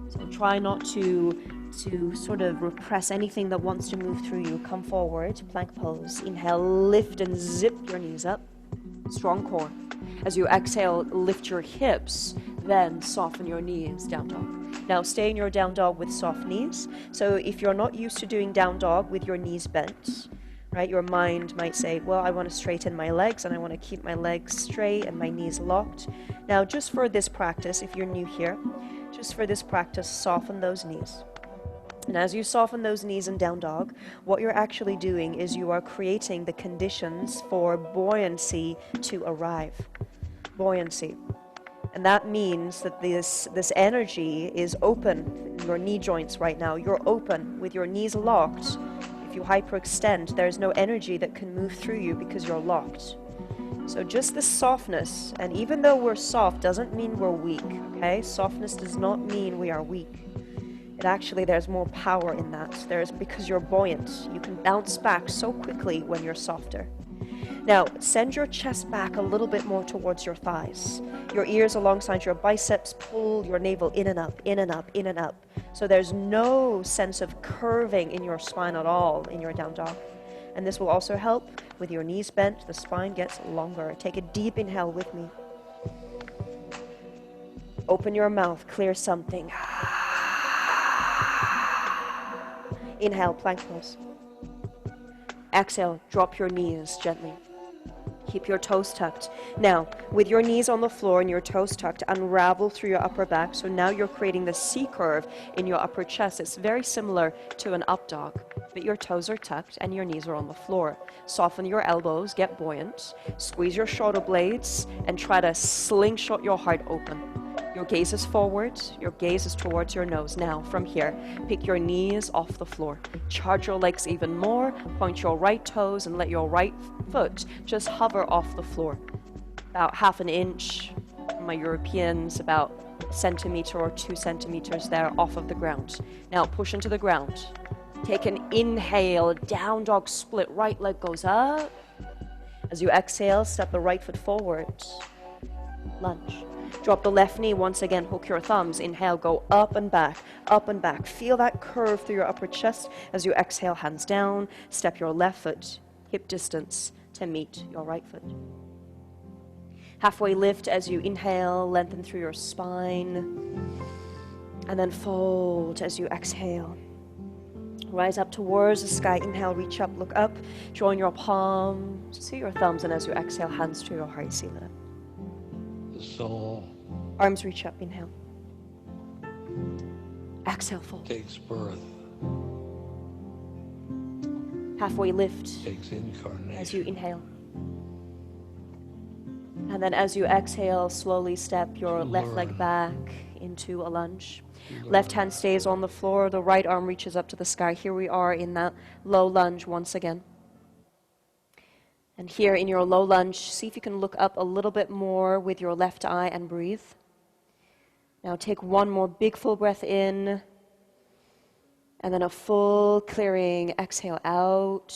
So try not to sort of repress anything that wants to move through you. Come forward, plank pose. Inhale, lift and zip your knees up. Strong core. As you exhale, lift your hips, then soften your knees, down dog. Now stay in your down dog with soft knees. So if you're not used to doing down dog with your knees bent, right, your mind might say, well, I want to straighten my legs and I want to keep my legs straight and my knees locked. Now just for this practice, if you're new here, just for this practice, soften those knees. And as you soften those knees in down dog, what you're actually doing is you are creating the conditions for buoyancy to arrive. Buoyancy. And that means that this energy is open in your knee joints right now. You're open with your knees locked. If you hyperextend, there's no energy that can move through you because you're locked. So just this softness, and even though we're soft doesn't mean we're weak, okay? Softness does not mean we are weak. It actually, there's more power in that. Because you're buoyant. You can bounce back so quickly when you're softer. Now, send your chest back a little bit more towards your thighs. Your ears alongside your biceps, pull your navel in and up, in and up, in and up. So there's no sense of curving in your spine at all in your down dog. And this will also help with your knees bent, the spine gets longer. Take a deep inhale with me. Open your mouth, clear something. Inhale, plank pose. Exhale, drop your knees gently. Keep your toes tucked. Now, with your knees on the floor and your toes tucked, unravel through your upper back. So now you're creating the C curve in your upper chest. It's very similar to an up dog, but your toes are tucked and your knees are on the floor. Soften your elbows, get buoyant. Squeeze your shoulder blades and try to slingshot your heart open. Your gaze is forward, your gaze is towards your nose. Now, from here, pick your knees off the floor. Charge your legs even more, point your right toes and let your right foot just hover off the floor. About half an inch, my Europeans, about a centimeter or 2 centimeters there off of the ground. Now, push into the ground. Take an inhale, down dog split, right leg goes up. As you exhale, step the right foot forward. Lunge. Drop the left knee once again, hook your thumbs. Inhale, go up and back, up and back. Feel that curve through your upper chest. As you exhale, hands down. Step your left foot, hip distance to meet your right foot. Halfway lift as you inhale, lengthen through your spine. And then fold as you exhale. Rise up towards the sky. Inhale, reach up, look up. Join your palms, see your thumbs, and as you exhale, hands to your heart, seal it up. The soul Arms reach up, inhale. Exhale, fold. takes birth, Halfway lift takes incarnation. as you inhale. And then as you exhale, slowly step your left leg back into a lunge. Left hand stays on the floor, the right arm reaches up to the sky. Here we are in that low lunge once again. And here in your low lunge, see if you can look up a little bit more with your left eye and breathe. Now take one more big full breath in, and then a full clearing exhale out.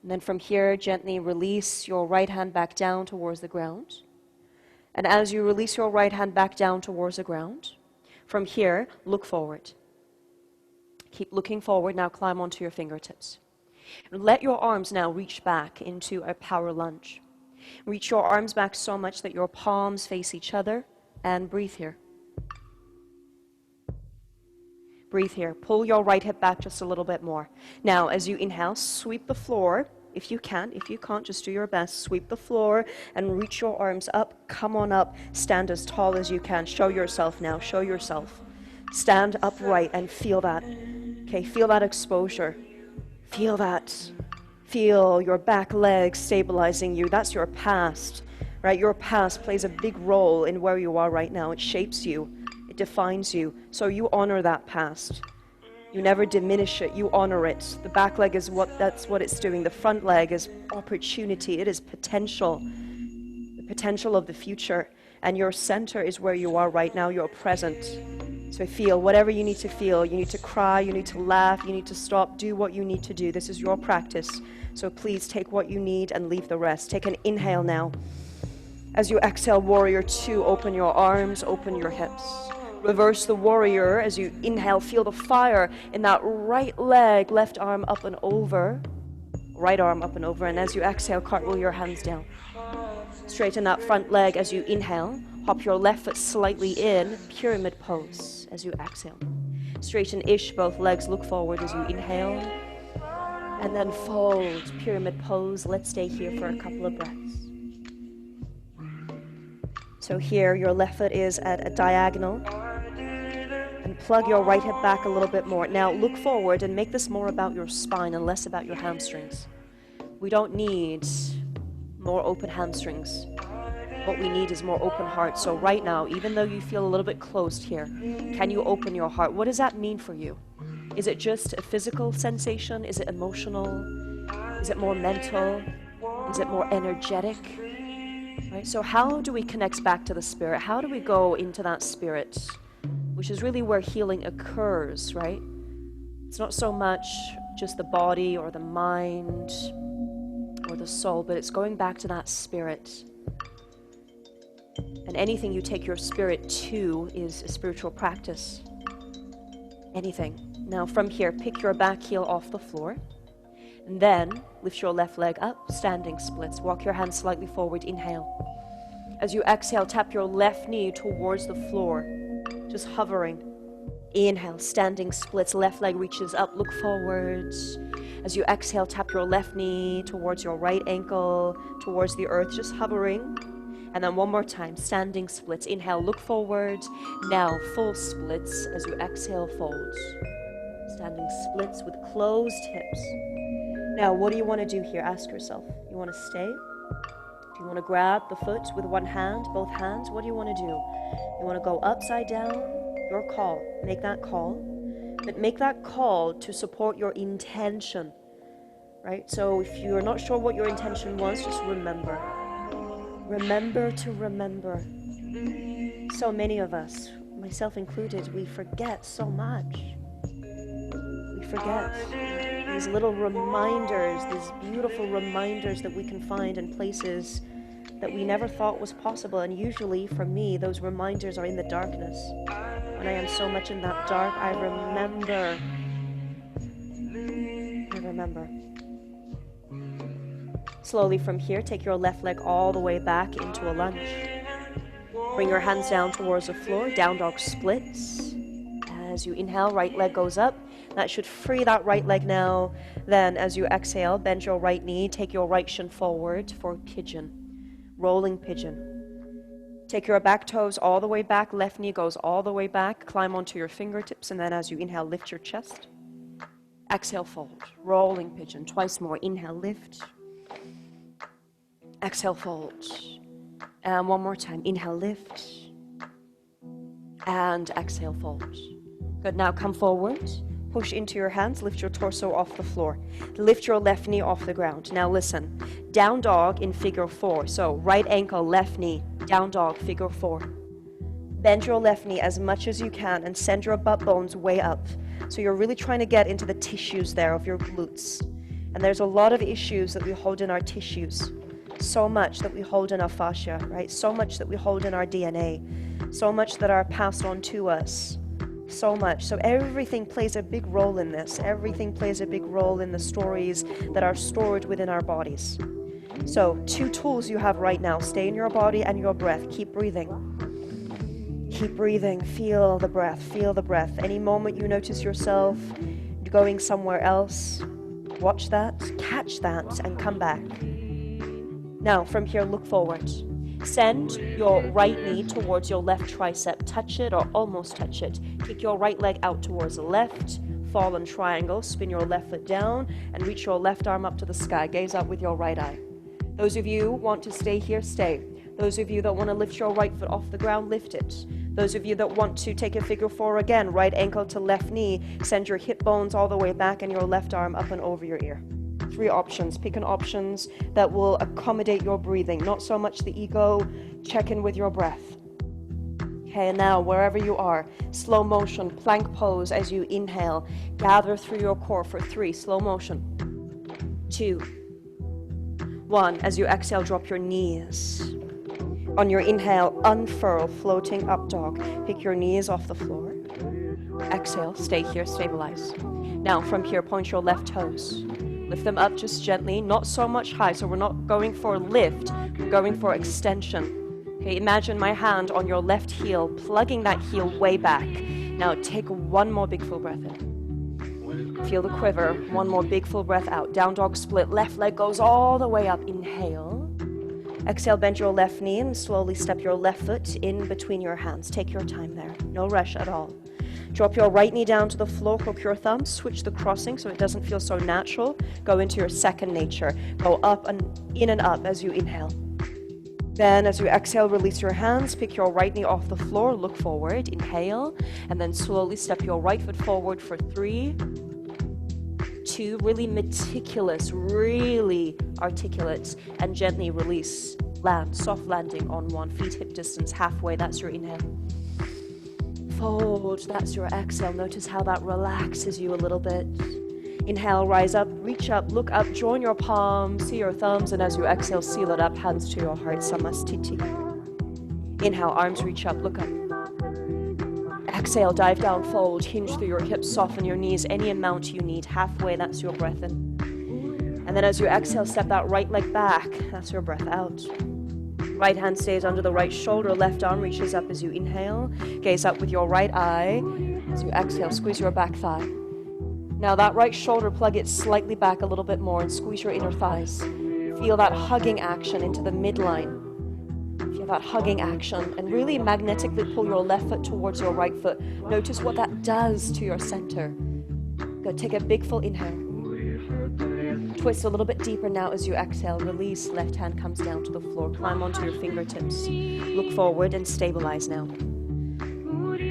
And then from here, gently release your right hand back down towards the ground. And as you release your right hand back down towards the ground, from here, look forward. Keep looking forward. Now climb onto your fingertips. Let your arms now reach back into a power lunge. Reach your arms back so much that your palms face each other, and breathe here. Breathe here. Pull your right hip back just a little bit more. Now, as you inhale, sweep the floor. If you can, if you can't, just do your best. Sweep the floor and reach your arms up. Come on up. Stand as tall as you can. Show yourself now. Show yourself. Stand upright and feel that. Okay, feel that exposure. Feel that. Feel your back leg stabilizing you. That's your past, right? Your past plays a big role in where you are right now. It shapes you. It defines you. So you honor that past. You never diminish it. You honor it. The back leg is that's what it's doing. The front leg is opportunity. It is potential. The potential of the future. And your center is where you are right now. You're present. So feel whatever you need to feel. You need to cry, you need to laugh, you need to stop, do what you need to do. This is your practice. So please take what you need and leave the rest. Take an inhale now. As you exhale, warrior 2, open your arms, open your hips. Reverse the warrior. As you inhale, feel the fire in that right leg, left arm up and over, right arm up and over. And as you exhale, cartwheel your hands down. Straighten that front leg as you inhale. Hop your left foot slightly in, pyramid pose as you exhale. Straighten-ish, both legs look forward as you inhale. And then fold, pyramid pose. Let's stay here for a couple of breaths. So here, your left foot is at a diagonal. And plug your right hip back a little bit more. Now look forward and make this more about your spine and less about your hamstrings. We don't need more open hamstrings. What we need is more open heart. So right now, even though you feel a little bit closed here, can you open your heart? What does that mean for you? Is it just a physical sensation? Is it emotional? Is it more mental? Is it more energetic? Right? So how do we connect back to the spirit? How do we go into that spirit, which is really where healing occurs, right? It's not so much just the body or the mind or the soul, but it's going back to that spirit. And anything you take your spirit to is a spiritual practice. Anything. Now from here, pick your back heel off the floor. And then lift your left leg up, standing splits. Walk your hands slightly forward, inhale. As you exhale, tap your left knee towards the floor, just hovering. Inhale, standing splits, left leg reaches up, look forwards. As you exhale, tap your left knee towards your right ankle, towards the earth, just hovering. And then one more time, standing splits. Inhale, look forward. Now, full splits. As you exhale, folds. Standing splits with closed hips. Now, what do you want to do here? Ask yourself. You want to stay? Do you want to grab the foot with one hand, both hands? What do you want to do? You want to go upside down? Your call. Make that call. But make that call to support your intention, right? So if you're not sure what your intention was, just remember. Remember to remember. So many of us, myself included, we forget so much. We forget these little reminders, these beautiful reminders that we can find in places that we never thought was possible. And usually, for me, those reminders are in the darkness. When I am so much in that dark, I remember. Slowly from here, take your left leg all the way back into a lunge. Bring your hands down towards the floor, down dog splits. As you inhale, right leg goes up. That should free that right leg now. Then as you exhale, bend your right knee, take your right shin forward for pigeon, rolling pigeon. Take your back toes all the way back, left knee goes all the way back, climb onto your fingertips, and then as you inhale, lift your chest. Exhale, fold, rolling pigeon, twice more. Inhale, lift. Exhale, fold. And one more time. Inhale, lift. And exhale, fold. Good. Now come forward. Push into your hands. Lift your torso off the floor. Lift your left knee off the ground. Now listen. Down dog in figure 4. So right ankle, left knee. Down dog, figure 4. Bend your left knee as much as you can and send your butt bones way up. So you're really trying to get into the tissues there of your glutes. And there's a lot of issues that we hold in our tissues. So much that we hold in our fascia, right? So much that we hold in our DNA. So much that are passed on to us. So much. So everything plays a big role in this. Everything plays a big role in the stories that are stored within our bodies. So 2 tools you have right now. Stay in your body and your breath. Keep breathing. Keep breathing. Feel the breath. Feel the breath. Any moment you notice yourself going somewhere else, watch that, catch that, and come back. Now, from here, look forward. Send your right knee towards your left tricep. Touch it or almost touch it. Kick your right leg out towards the left. Fallen triangle. Spin your left foot down and reach your left arm up to the sky. Gaze up with your right eye. Those of you who want to stay here, stay. Those of you that want to lift your right foot off the ground, lift it. Those of you that want to take a figure 4 again, right ankle to left knee, send your hip bones all the way back and your left arm up and over your ear. 3 options. Pick an options that will accommodate your breathing, not so much the ego. Check in with your breath. Okay, and now wherever you are, slow motion, plank pose as you inhale. Gather through your core for 3, slow motion. 2, 1. As you exhale, drop your knees. On your inhale, unfurl, floating up dog. Pick your knees off the floor. Exhale, stay here, stabilize. Now from here, point your left toes. Lift them up just gently, not so much high, so we're not going for lift, we're going for extension. Okay, imagine my hand on your left heel, plugging that heel way back. Now take one more big full breath in. Feel the quiver, one more big full breath out. Down dog split, left leg goes all the way up, inhale. Exhale, bend your left knee and slowly step your left foot in between your hands. Take your time there, no rush at all. Drop your right knee down to the floor, hook your thumb, switch the crossing so it doesn't feel so natural. Go into your second nature. Go up and in and up as you inhale. Then as you exhale, release your hands, pick your right knee off the floor, look forward, inhale, and then slowly step your right foot forward for 3, 2, really meticulous, really articulate, and gently release. Land, soft landing on 1, feet hip distance, halfway, that's your inhale. Fold, that's your exhale. Notice how that relaxes you a little bit. Inhale, rise up, reach up, look up, join your palms, see your thumbs, and as you exhale, seal it up, hands to your heart, samastiti. Inhale, arms reach up, look up. Exhale, dive down, fold, hinge through your hips, soften your knees, any amount you need, halfway, that's your breath in. And then as you exhale, step that right leg back, that's your breath out. Right hand stays under the right shoulder, left arm reaches up as you inhale. Gaze up with your right eye. As you exhale, squeeze your back thigh. Now that right shoulder, plug it slightly back a little bit more and squeeze your inner thighs. Feel that hugging action into the midline. Feel that hugging action and really magnetically pull your left foot towards your right foot. Notice what that does to your center. Go, take a big full inhale. Twist a little bit deeper now as you exhale. Release, left hand comes down to the floor. Climb onto your fingertips. Look forward and stabilize now.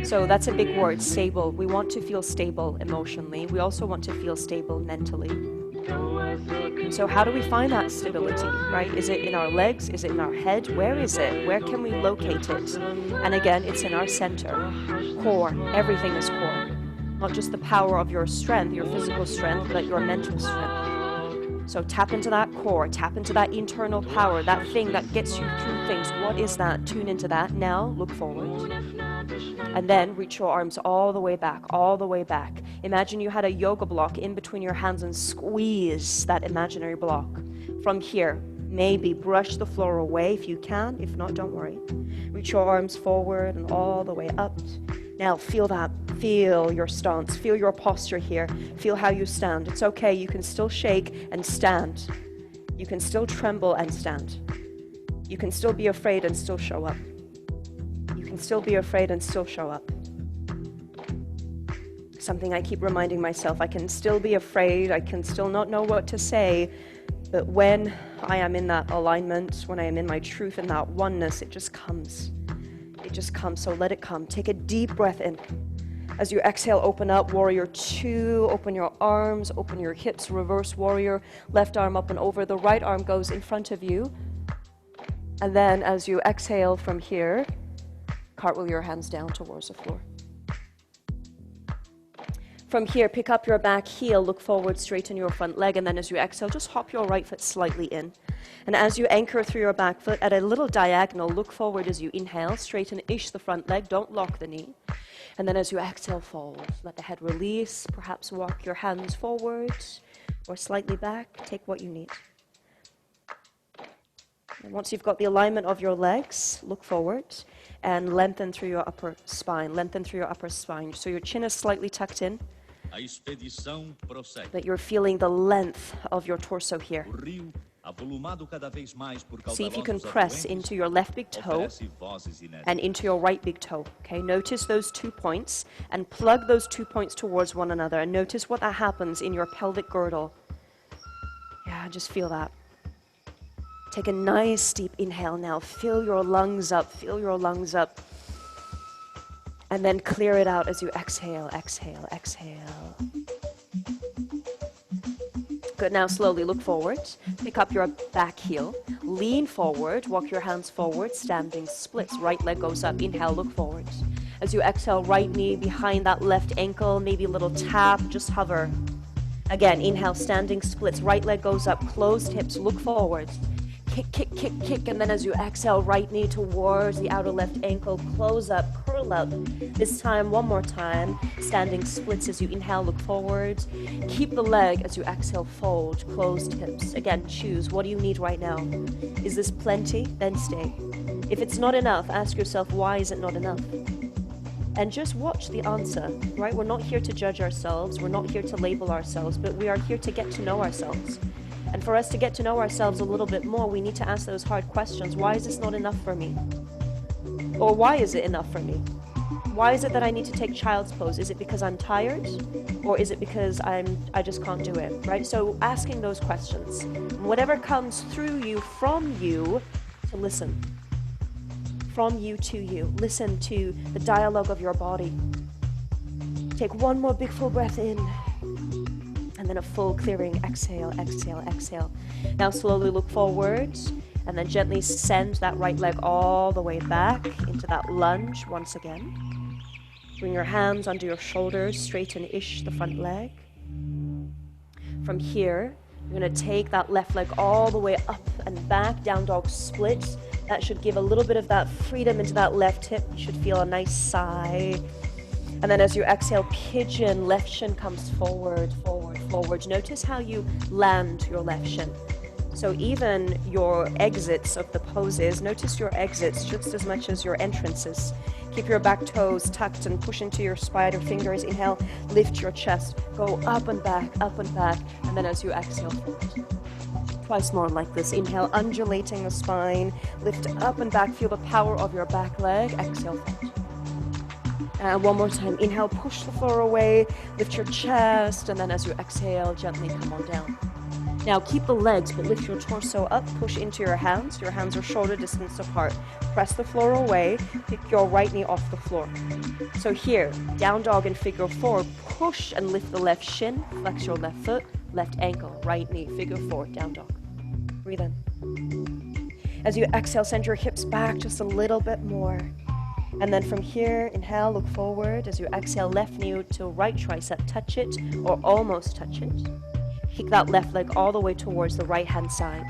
So that's a big word, stable. We want to feel stable emotionally. We also want to feel stable mentally. So how do we find that stability, right? Is it in our legs? Is it in our head? Where is it? Where can we locate it? And again, it's in our center, core. Everything is core. Not just the power of your strength, your physical strength, but your mental strength. So tap into that core, tap into that internal power, that thing that gets you through things. What is that? Tune into that. Now, look forward. And then reach your arms all the way back, all the way back. Imagine you had a yoga block in between your hands and squeeze that imaginary block. From here, maybe brush the floor away if you can. If not, don't worry. Reach your arms forward and all the way up. Now feel that. Feel your stance. Feel your posture here. Feel how you stand. It's okay. You can still shake and stand. You can still tremble and stand. You can still be afraid and still show up. You can still be afraid and still show up. Something I keep reminding myself. I can still be afraid. I can still not know what to say. But when I am in that alignment, when I am in my truth and that oneness, it just comes. It just comes. So let it come. Take a deep breath in. As you exhale, open up, warrior 2, open your arms, open your hips, reverse warrior, left arm up and over, the right arm goes in front of you. And then as you exhale from here, cartwheel your hands down towards the floor. From here, pick up your back heel, look forward, straighten your front leg, and then as you exhale, just hop your right foot slightly in. And as you anchor through your back foot at a little diagonal, look forward as you inhale, straighten-ish the front leg, don't lock the knee. And then as you exhale, fold. Let the head release, perhaps walk your hands forward or slightly back, take what you need. And once you've got the alignment of your legs, look forward and lengthen through your upper spine, lengthen through your upper spine. So your chin is slightly tucked in. That you're feeling the length of your torso here. See if you can press into your left big toe and into your right big toe. Okay, notice those 2 points and plug those 2 points towards one another and notice what that happens in your pelvic girdle. Yeah, just feel that. Take a nice deep inhale now. Fill your lungs up, fill your lungs up. And then clear it out as you exhale, exhale, exhale. Good, now slowly look forward. Pick up your back heel. Lean forward, walk your hands forward, standing splits. Right leg goes up, inhale, look forward. As you exhale, right knee behind that left ankle, maybe a little tap, just hover. Again, inhale, standing splits. Right leg goes up, closed hips, look forward. Kick, kick, kick, kick, and then as you exhale, right knee towards the outer left ankle, close up, curl up. This time, one more time, standing splits as you inhale, look forward. Keep the leg as you exhale, fold, closed hips. Again, choose, what do you need right now? Is this plenty? Then stay. If it's not enough, ask yourself, why is it not enough? And just watch the answer, right? We're not here to judge ourselves, we're not here to label ourselves, but we are here to get to know ourselves. And for us to get to know ourselves a little bit more, we need to ask those hard questions. Why is this not enough for me? Or why is it enough for me? Why is it that I need to take child's pose? Is it because I'm tired? Or is it because I just can't do it, right? So asking those questions. Whatever comes through you, from you, to listen. From you to you. Listen to the dialogue of your body. Take one more big full breath in. And then a full clearing, exhale, exhale, exhale. Now slowly look forward and then gently send that right leg all the way back into that lunge once again. Bring your hands under your shoulders, straighten-ish the front leg. From here, you're going to take that left leg all the way up and back, down dog split. That should give a little bit of that freedom into that left hip. You should feel a nice sigh. And then as you exhale, pigeon, left shin comes forward, forward, forward. Notice how you land your left shin. So even your exits of the poses, notice your exits just as much as your entrances. Keep your back toes tucked and push into your spider fingers. Inhale, lift your chest, go up and back, and then as you exhale, fold. Twice more like this. Inhale, undulating the spine, lift up and back, feel the power of your back leg, exhale, fold. And one more time, inhale, push the floor away, lift your chest, and then as you exhale, gently come on down. Now keep the legs, but lift your torso up, push into your hands. Your hands are shoulder distance apart. Press the floor away, pick your right knee off the floor. So here, down dog in figure 4, push and lift the left shin, flex your left foot, left ankle, right knee, figure 4, down dog. Breathe in. As you exhale, send your hips back just a little bit more. And then from here, inhale, look forward. As you exhale, left knee to right tricep, touch it or almost touch it. Kick that left leg all the way towards the right-hand side.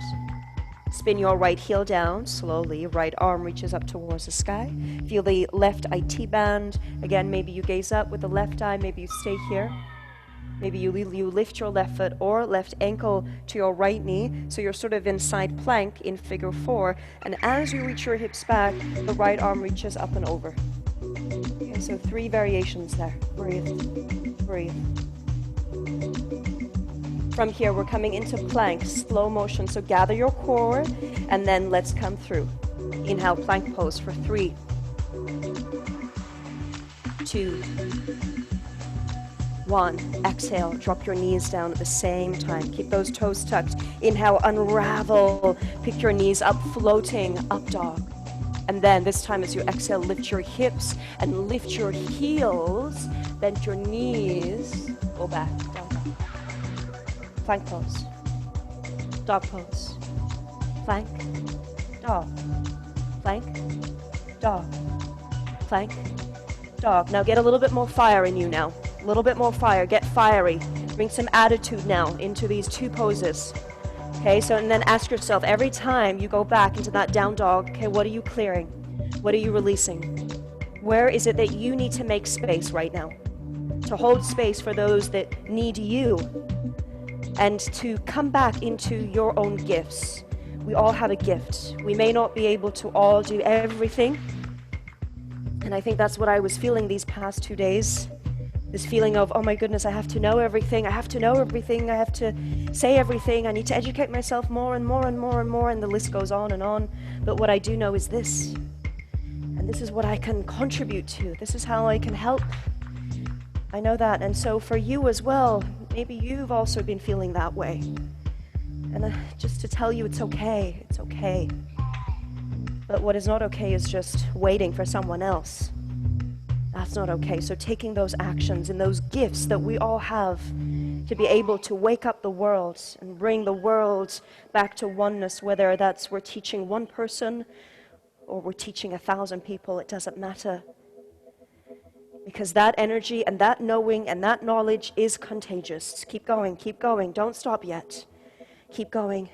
Spin your right heel down slowly. Right arm reaches up towards the sky. Feel the left IT band. Again, maybe you gaze up with the left eye. Maybe you stay here. Maybe you lift your left foot or left ankle to your right knee. So you're sort of in side plank in figure 4. And as you reach your hips back, the right arm reaches up and over. Okay, so 3 variations there. Breathe. Breathe. From here, we're coming into plank, slow motion. So gather your core, and then let's come through. Inhale, plank pose for 3, 2, 1. Exhale, drop your knees down at the same time. Keep those toes tucked. Inhale, unravel. Pick your knees up, floating, up dog. And then this time as you exhale, lift your hips and lift your heels. Bend your knees. Go back, down. Plank pose, dog pose, plank, dog, plank, dog, plank, dog. Now get a little bit more fire in you now. A little bit more fire, get fiery. Bring some attitude now into these 2 poses. Okay, so and then ask yourself, every time you go back into that down dog, okay, what are you clearing? What are you releasing? Where is it that you need to make space right now? To hold space for those that need you. And to come back into your own gifts. We all have a gift. We may not be able to all do everything. And I think that's what I was feeling these past 2 days. This feeling of, oh my goodness, I have to know everything. I have to know everything. I have to say everything. I need to educate myself more and more and more and more. And the list goes on and on. But what I do know is this. And this is what I can contribute to. This is how I can help. I know that. And so for you as well, maybe you've also been feeling that way. And just to tell you it's okay. It's okay. But what is not okay is just waiting for someone else. That's not okay. So taking those actions and those gifts that we all have to be able to wake up the world and bring the world back to oneness, whether that's we're teaching one person or we're teaching 1,000 people, it doesn't matter. Because that energy and that knowing and that knowledge is contagious. Keep going, don't stop yet. Keep going.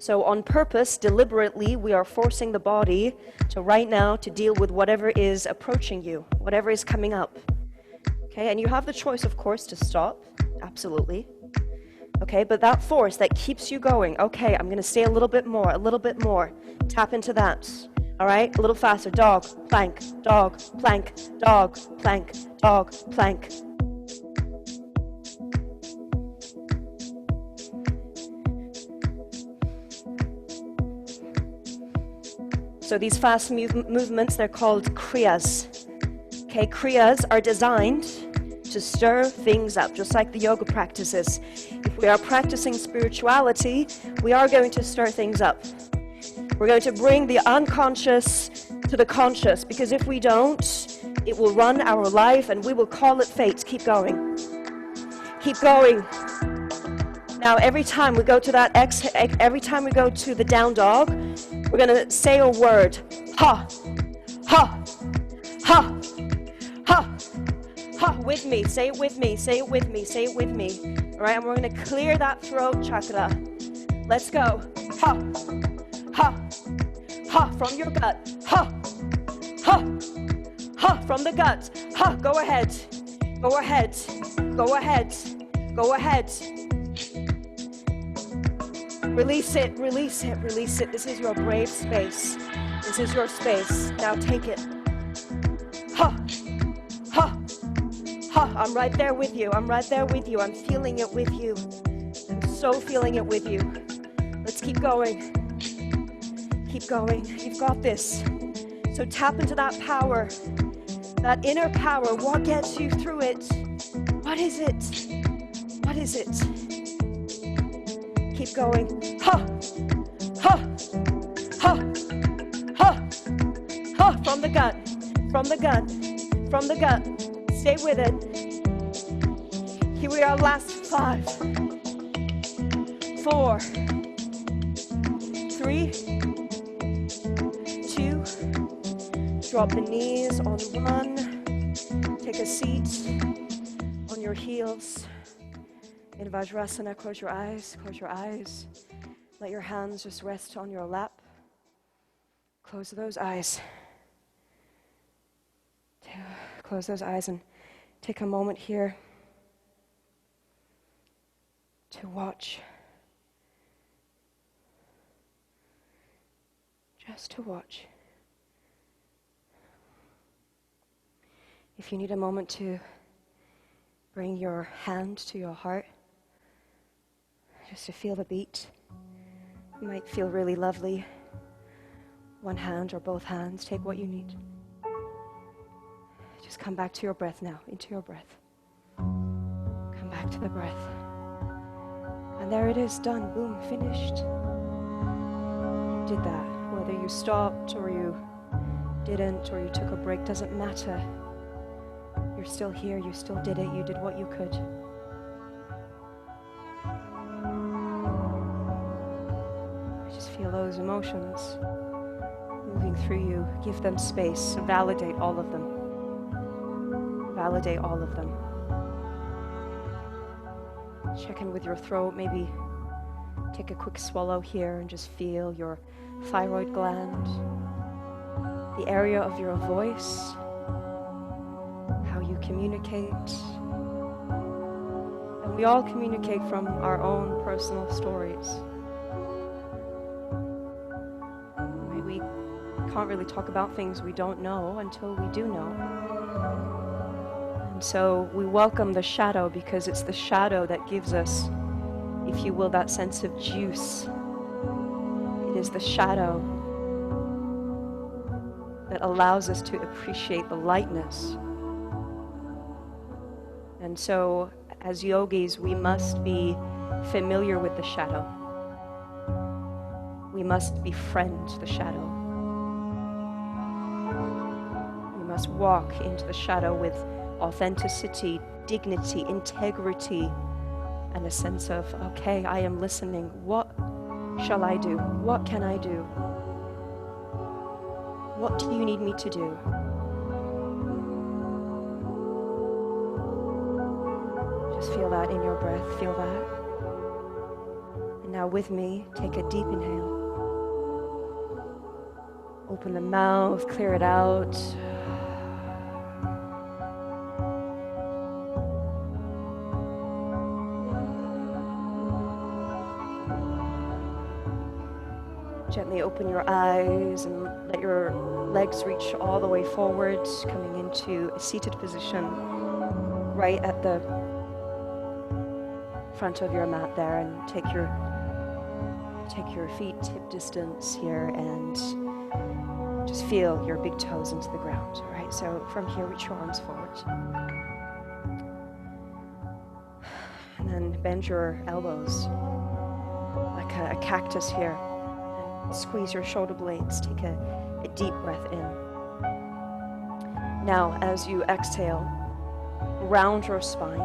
So on purpose, deliberately, we are forcing the body to right now to deal with whatever is approaching you, whatever is coming up. Okay, and you have the choice, of course, to stop, absolutely. Okay, but that force that keeps you going, okay, I'm gonna stay a little bit more, tap into that. All right, a little faster. Dog, plank, dog, plank, dog, plank, dog, plank. So these fast movements, they're called Kriyas. Okay, Kriyas are designed to stir things up, just like the yoga practices. If we are practicing spirituality, we are going to stir things up. We're going to bring the unconscious to the conscious, because if we don't, it will run our life and we will call it fate. Keep going. Keep going. Now, every time we go to that every time we go to the down dog, we're going to say a word. Ha, ha, ha, ha, ha, with me. Say it with me. Say it with me. Say it with me. All right, and we're going to clear that throat chakra. Let's go. Ha. Ha, ha, from your gut, ha, ha, ha, from the gut, ha, go ahead, go ahead, go ahead, go ahead. Release it, release it, release it. This is your brave space. This is your space. Now take it. Ha! Ha! Ha! I'm right there with you. I'm right there with you. I'm feeling it with you. I'm so feeling it with you. Let's keep going. Keep going. You've got this. So tap into that power, that inner power. What gets you through it? What is it? What is it? Keep going. Ha! Ha! Ha! Ha! Ha! From the gut. From the gut. From the gut. Stay with it. Here we are, last 5, 4, 3, 2. Drop the knees on 1. Take a seat on your heels. In Vajrasana, close your eyes, close your eyes. Let your hands just rest on your lap. Close those eyes. Close those eyes and take a moment here to watch. Just to watch. If you need a moment to bring your hand to your heart, just to feel the beat. It might feel really lovely. One hand or both hands, take what you need. Just come back to your breath now, into your breath. Come back to the breath. And there it is, done, boom, finished. You did that. Whether you stopped or you didn't or you took a break, doesn't matter. You're still here, you still did it, you did what you could. Just feel those emotions moving through you. Give them space, validate all of them. Validate all of them. Check in with your throat, maybe take a quick swallow here and just feel your thyroid gland, the area of your voice, how you communicate. And we all communicate from our own personal stories. We can't really talk about things we don't know until we do know. And so we welcome the shadow because it's the shadow that gives us, if you will, that sense of juice. It is the shadow that allows us to appreciate the lightness. And so, as yogis, we must be familiar with the shadow. We must befriend the shadow. We must walk into the shadow with authenticity, dignity, integrity, and a sense of, okay, I am listening. What shall I do? What can I do? What do you need me to do? Just feel that in your breath, feel that. And now with me, take a deep inhale. Open the mouth, clear it out. Gently open your eyes and let your legs reach all the way forward, coming into a seated position right at the front of your mat there, and take your feet hip distance here and just feel your big toes into the ground. All right, so from here, reach your arms forward. And then bend your elbows like a cactus here. Squeeze your shoulder blades. Take a deep breath in. Now, as you exhale, round your spine.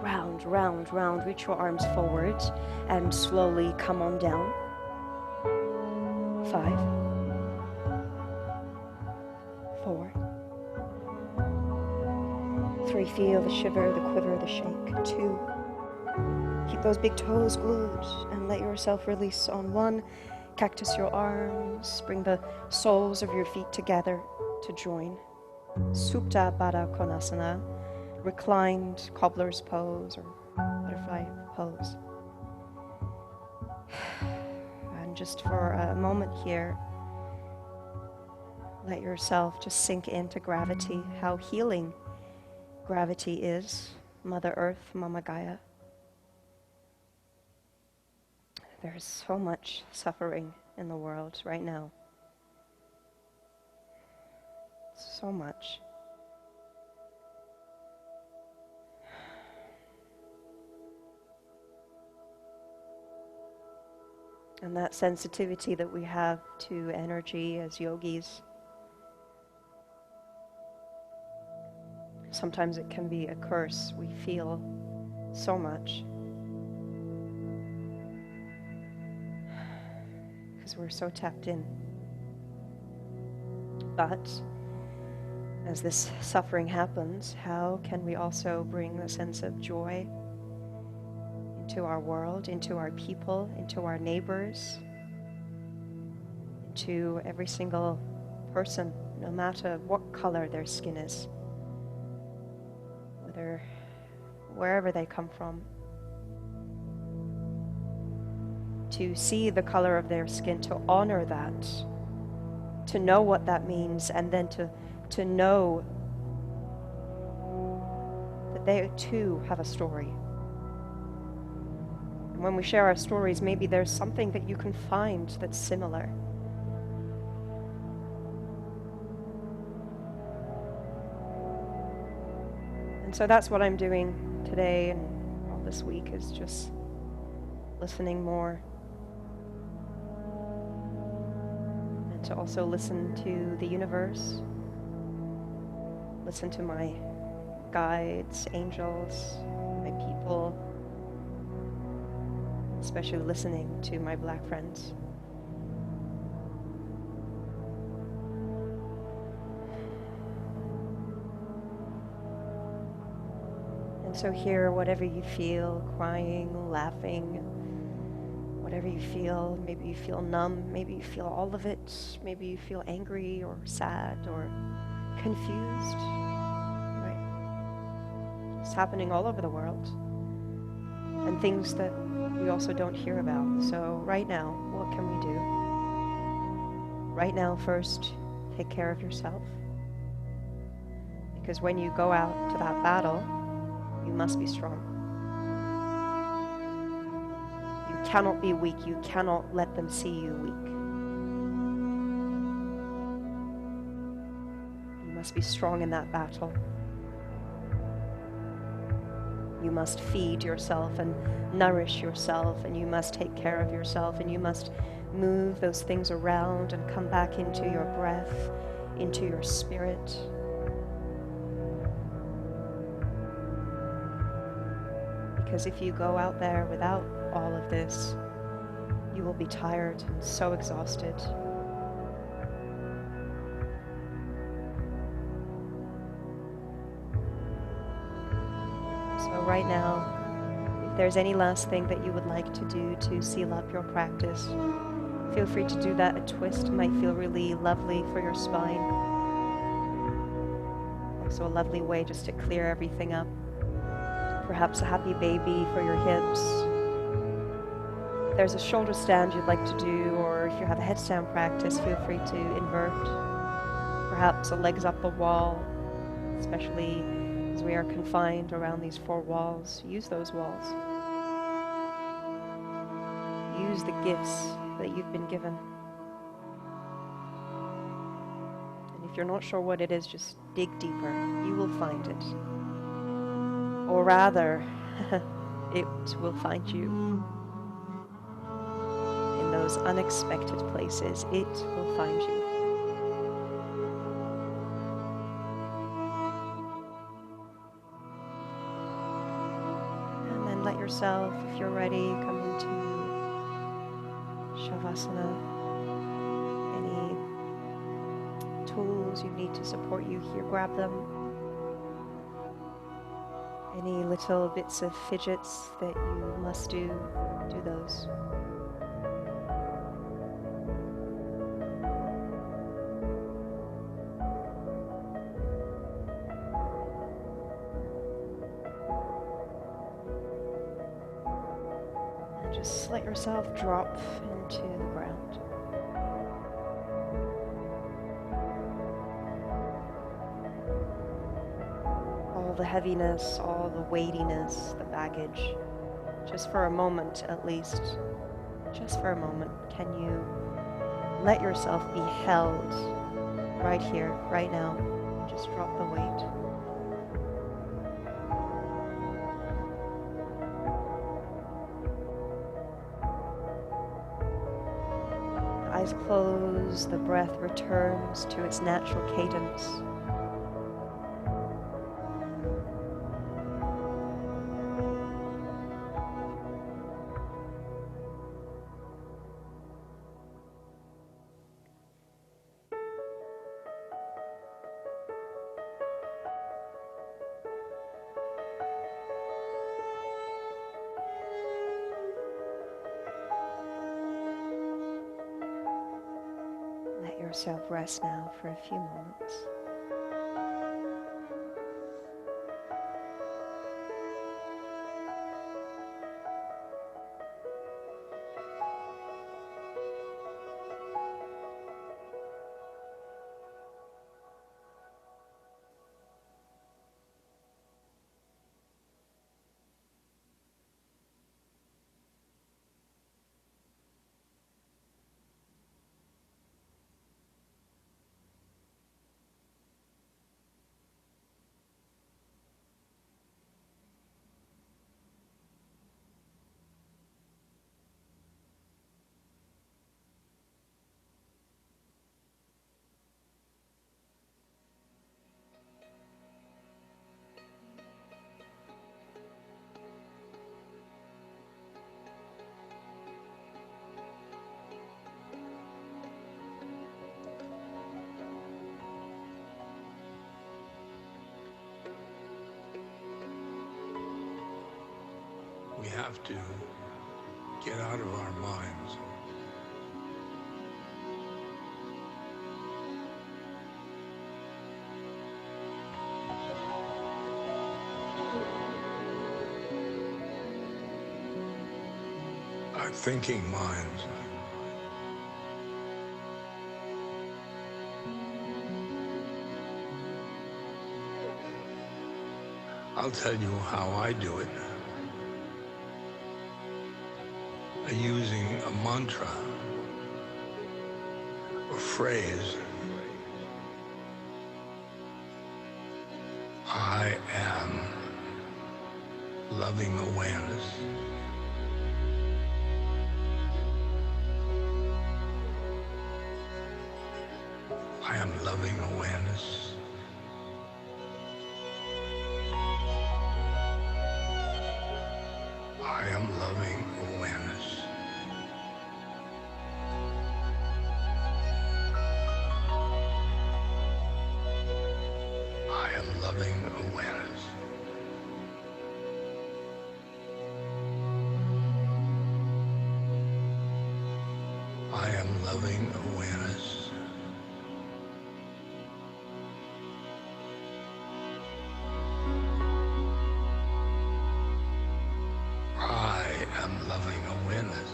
Round, round, round. Reach your arms forward and slowly come on down. 5, 4, 3. Feel the shiver, the quiver, the shake. 2. Keep those big toes glued and let yourself release on 1. Cactus your arms, bring the soles of your feet together to join. Supta Baddha Konasana, reclined cobbler's pose or butterfly pose. And just for a moment here, let yourself just sink into gravity, how healing gravity is. Mother Earth, Mama Gaia. There's so much suffering in the world right now. So much. And that sensitivity that we have to energy as yogis, sometimes it can be a curse. We feel so much because we're so tapped in. But as this suffering happens, how can we also bring a sense of joy into our world, into our people, into our neighbors, into every single person, no matter what color their skin is, wherever they come from. To see the color of their skin, to honor that, to know what that means, and then to know that they too have a story. And when we share our stories, maybe there's something that you can find that's similar. And so that's what I'm doing today and all this week, is just listening more. And to also listen to the universe, listen to my guides, angels, my people, especially listening to my black friends. And so here, whatever you feel, crying, laughing, whatever you feel, maybe you feel numb, maybe you feel all of it, maybe you feel angry or sad or confused, right? It's happening all over the world. And things that we also don't hear about. So right now, what can we do? Right now, first, take care of yourself. Because when you go out to that battle, you must be strong. You cannot be weak. You cannot let them see you weak. You must be strong in that battle. You must feed yourself and nourish yourself, and you must take care of yourself, and you must move those things around and come back into your breath, into your spirit. Because if you go out there without all of this, you will be tired and so exhausted. So right now, if there's any last thing that you would like to do to seal up your practice, feel free to do that. A twist might feel really lovely for your spine. Also a lovely way just to clear everything up. Perhaps a happy baby for your hips. If there's a shoulder stand you'd like to do, or if you have a headstand practice, feel free to invert. Perhaps a legs up the wall, especially as we are confined around these four walls. Use those walls. Use the gifts that you've been given. And if you're not sure what it is, just dig deeper. You will find it. Or rather, it will find you. In those unexpected places, it will find you. And then let yourself, if you're ready, come into Savasana. Any tools you need to support you here, grab them. Any little bits of fidgets that you must do those. And just let yourself drop into the ground. the heaviness, all the weightiness, the baggage. Just for a moment, at least, just for a moment, can you let yourself be held right here, right now, and just drop the weight. Eyes closed, the breath returns to its natural cadence. Let yourself rest now for a few moments. We have to get out of our minds. Our thinking minds. I'll tell you how I do it. Using a mantra or phrase. I am loving awareness. I am loving awareness. I am loving awareness. I am loving awareness. I am loving awareness. I am loving awareness.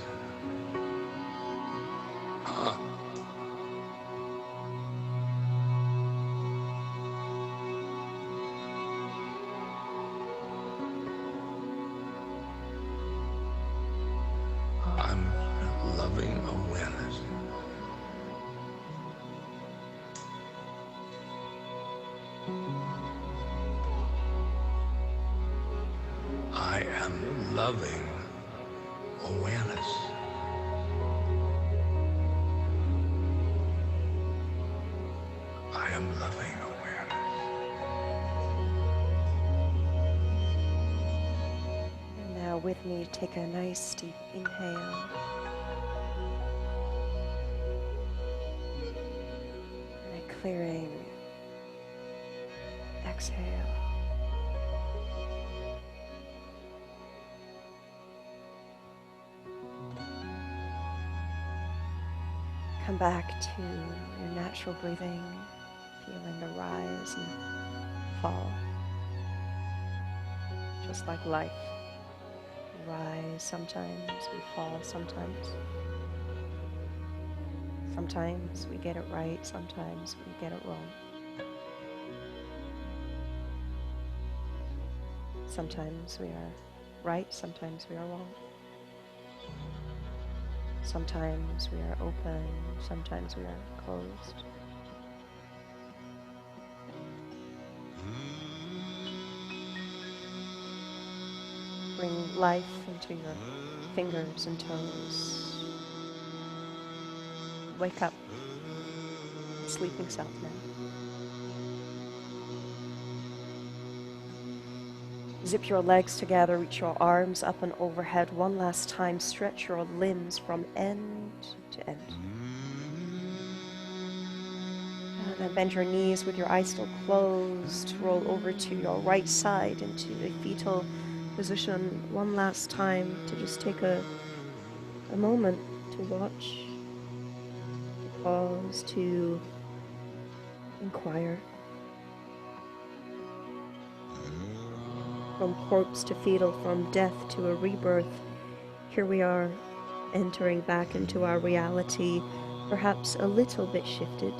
I'm loving awareness. I am loving awareness. I am loving awareness. And now with me, take a nice deep inhale. And a clearing exhale. Come back to your natural breathing, feeling the rise and fall. Just like life. We rise sometimes, we fall sometimes. Sometimes we get it right, sometimes we get it wrong. Sometimes we are right, sometimes we are wrong. Sometimes we are open, sometimes we are closed. Bring life into your fingers and toes. Wake up, sleeping self now. Zip your legs together, reach your arms up and overhead one last time. Stretch your limbs from end to end. And then bend your knees with your eyes still closed. Roll over to your right side into a fetal position one last time to just take a moment to watch, to pause, to inquire. From corpse to fetal, from death to a rebirth, here we are entering back into our reality, perhaps a little bit shifted.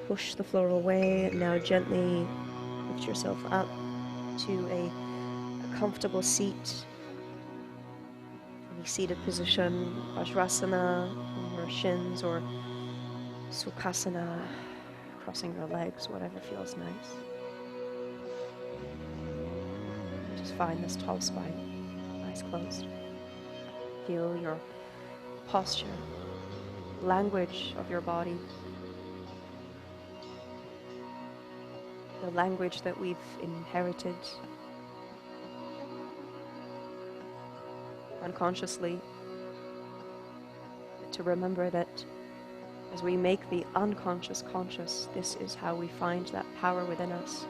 Push the floor away and now gently lift yourself up to a comfortable seat. Any seated position, Vajrasana on your shins or Sukhasana, crossing your legs, whatever feels nice. Just find this tall spine, eyes closed. Feel your posture, language of your body. The language that we've inherited unconsciously. To remember that as we make the unconscious conscious, this is how we find that power within us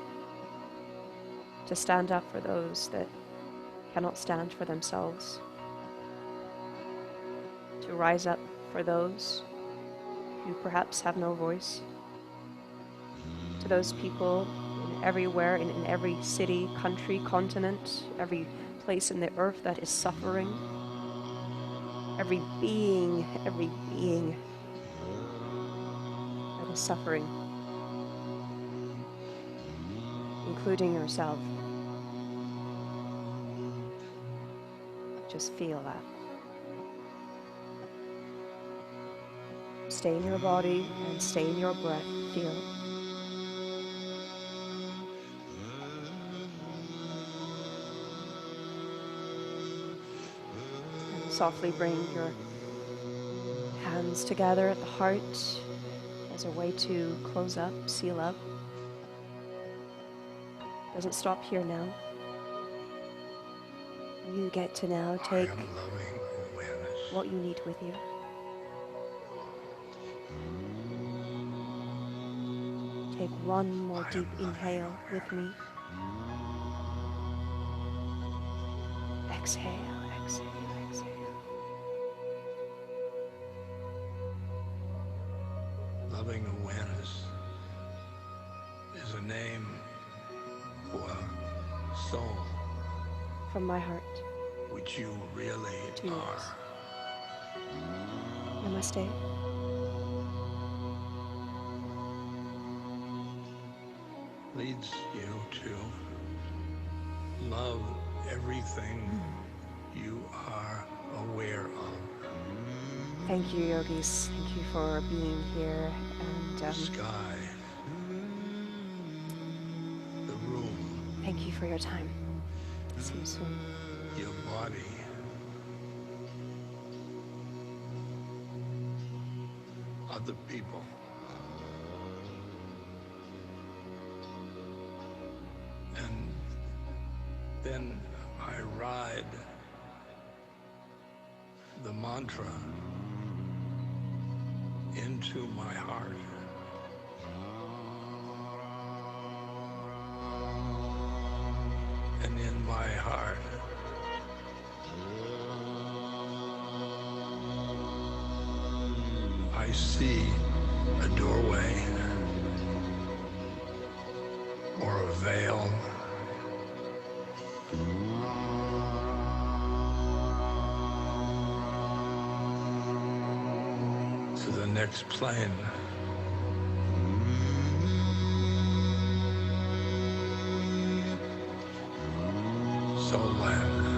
to stand up for those that cannot stand for themselves, to rise up for those who perhaps have no voice, to those people everywhere, in every city, country, continent, every place in the earth that is suffering, every being that is suffering, including yourself. Just feel that. Stay in your body and stay in your breath. Feel. And softly bring your hands together at the heart as a way to close up, seal up. Doesn't stop here now. You get to now take what you need with you. Take one more deep inhale with me. Exhale, exhale, exhale. Loving awareness is a name for soul, From my heart which you really to yours. are. Namaste. Leads you to love everything you are aware of. Thank you, yogis. Thank you for being here. And Sky, the room, thank you for your time. See you soon. your body, other people. And then I ride the mantra into my heart. And in my heart, I see a doorway or a veil to the next plane. old land.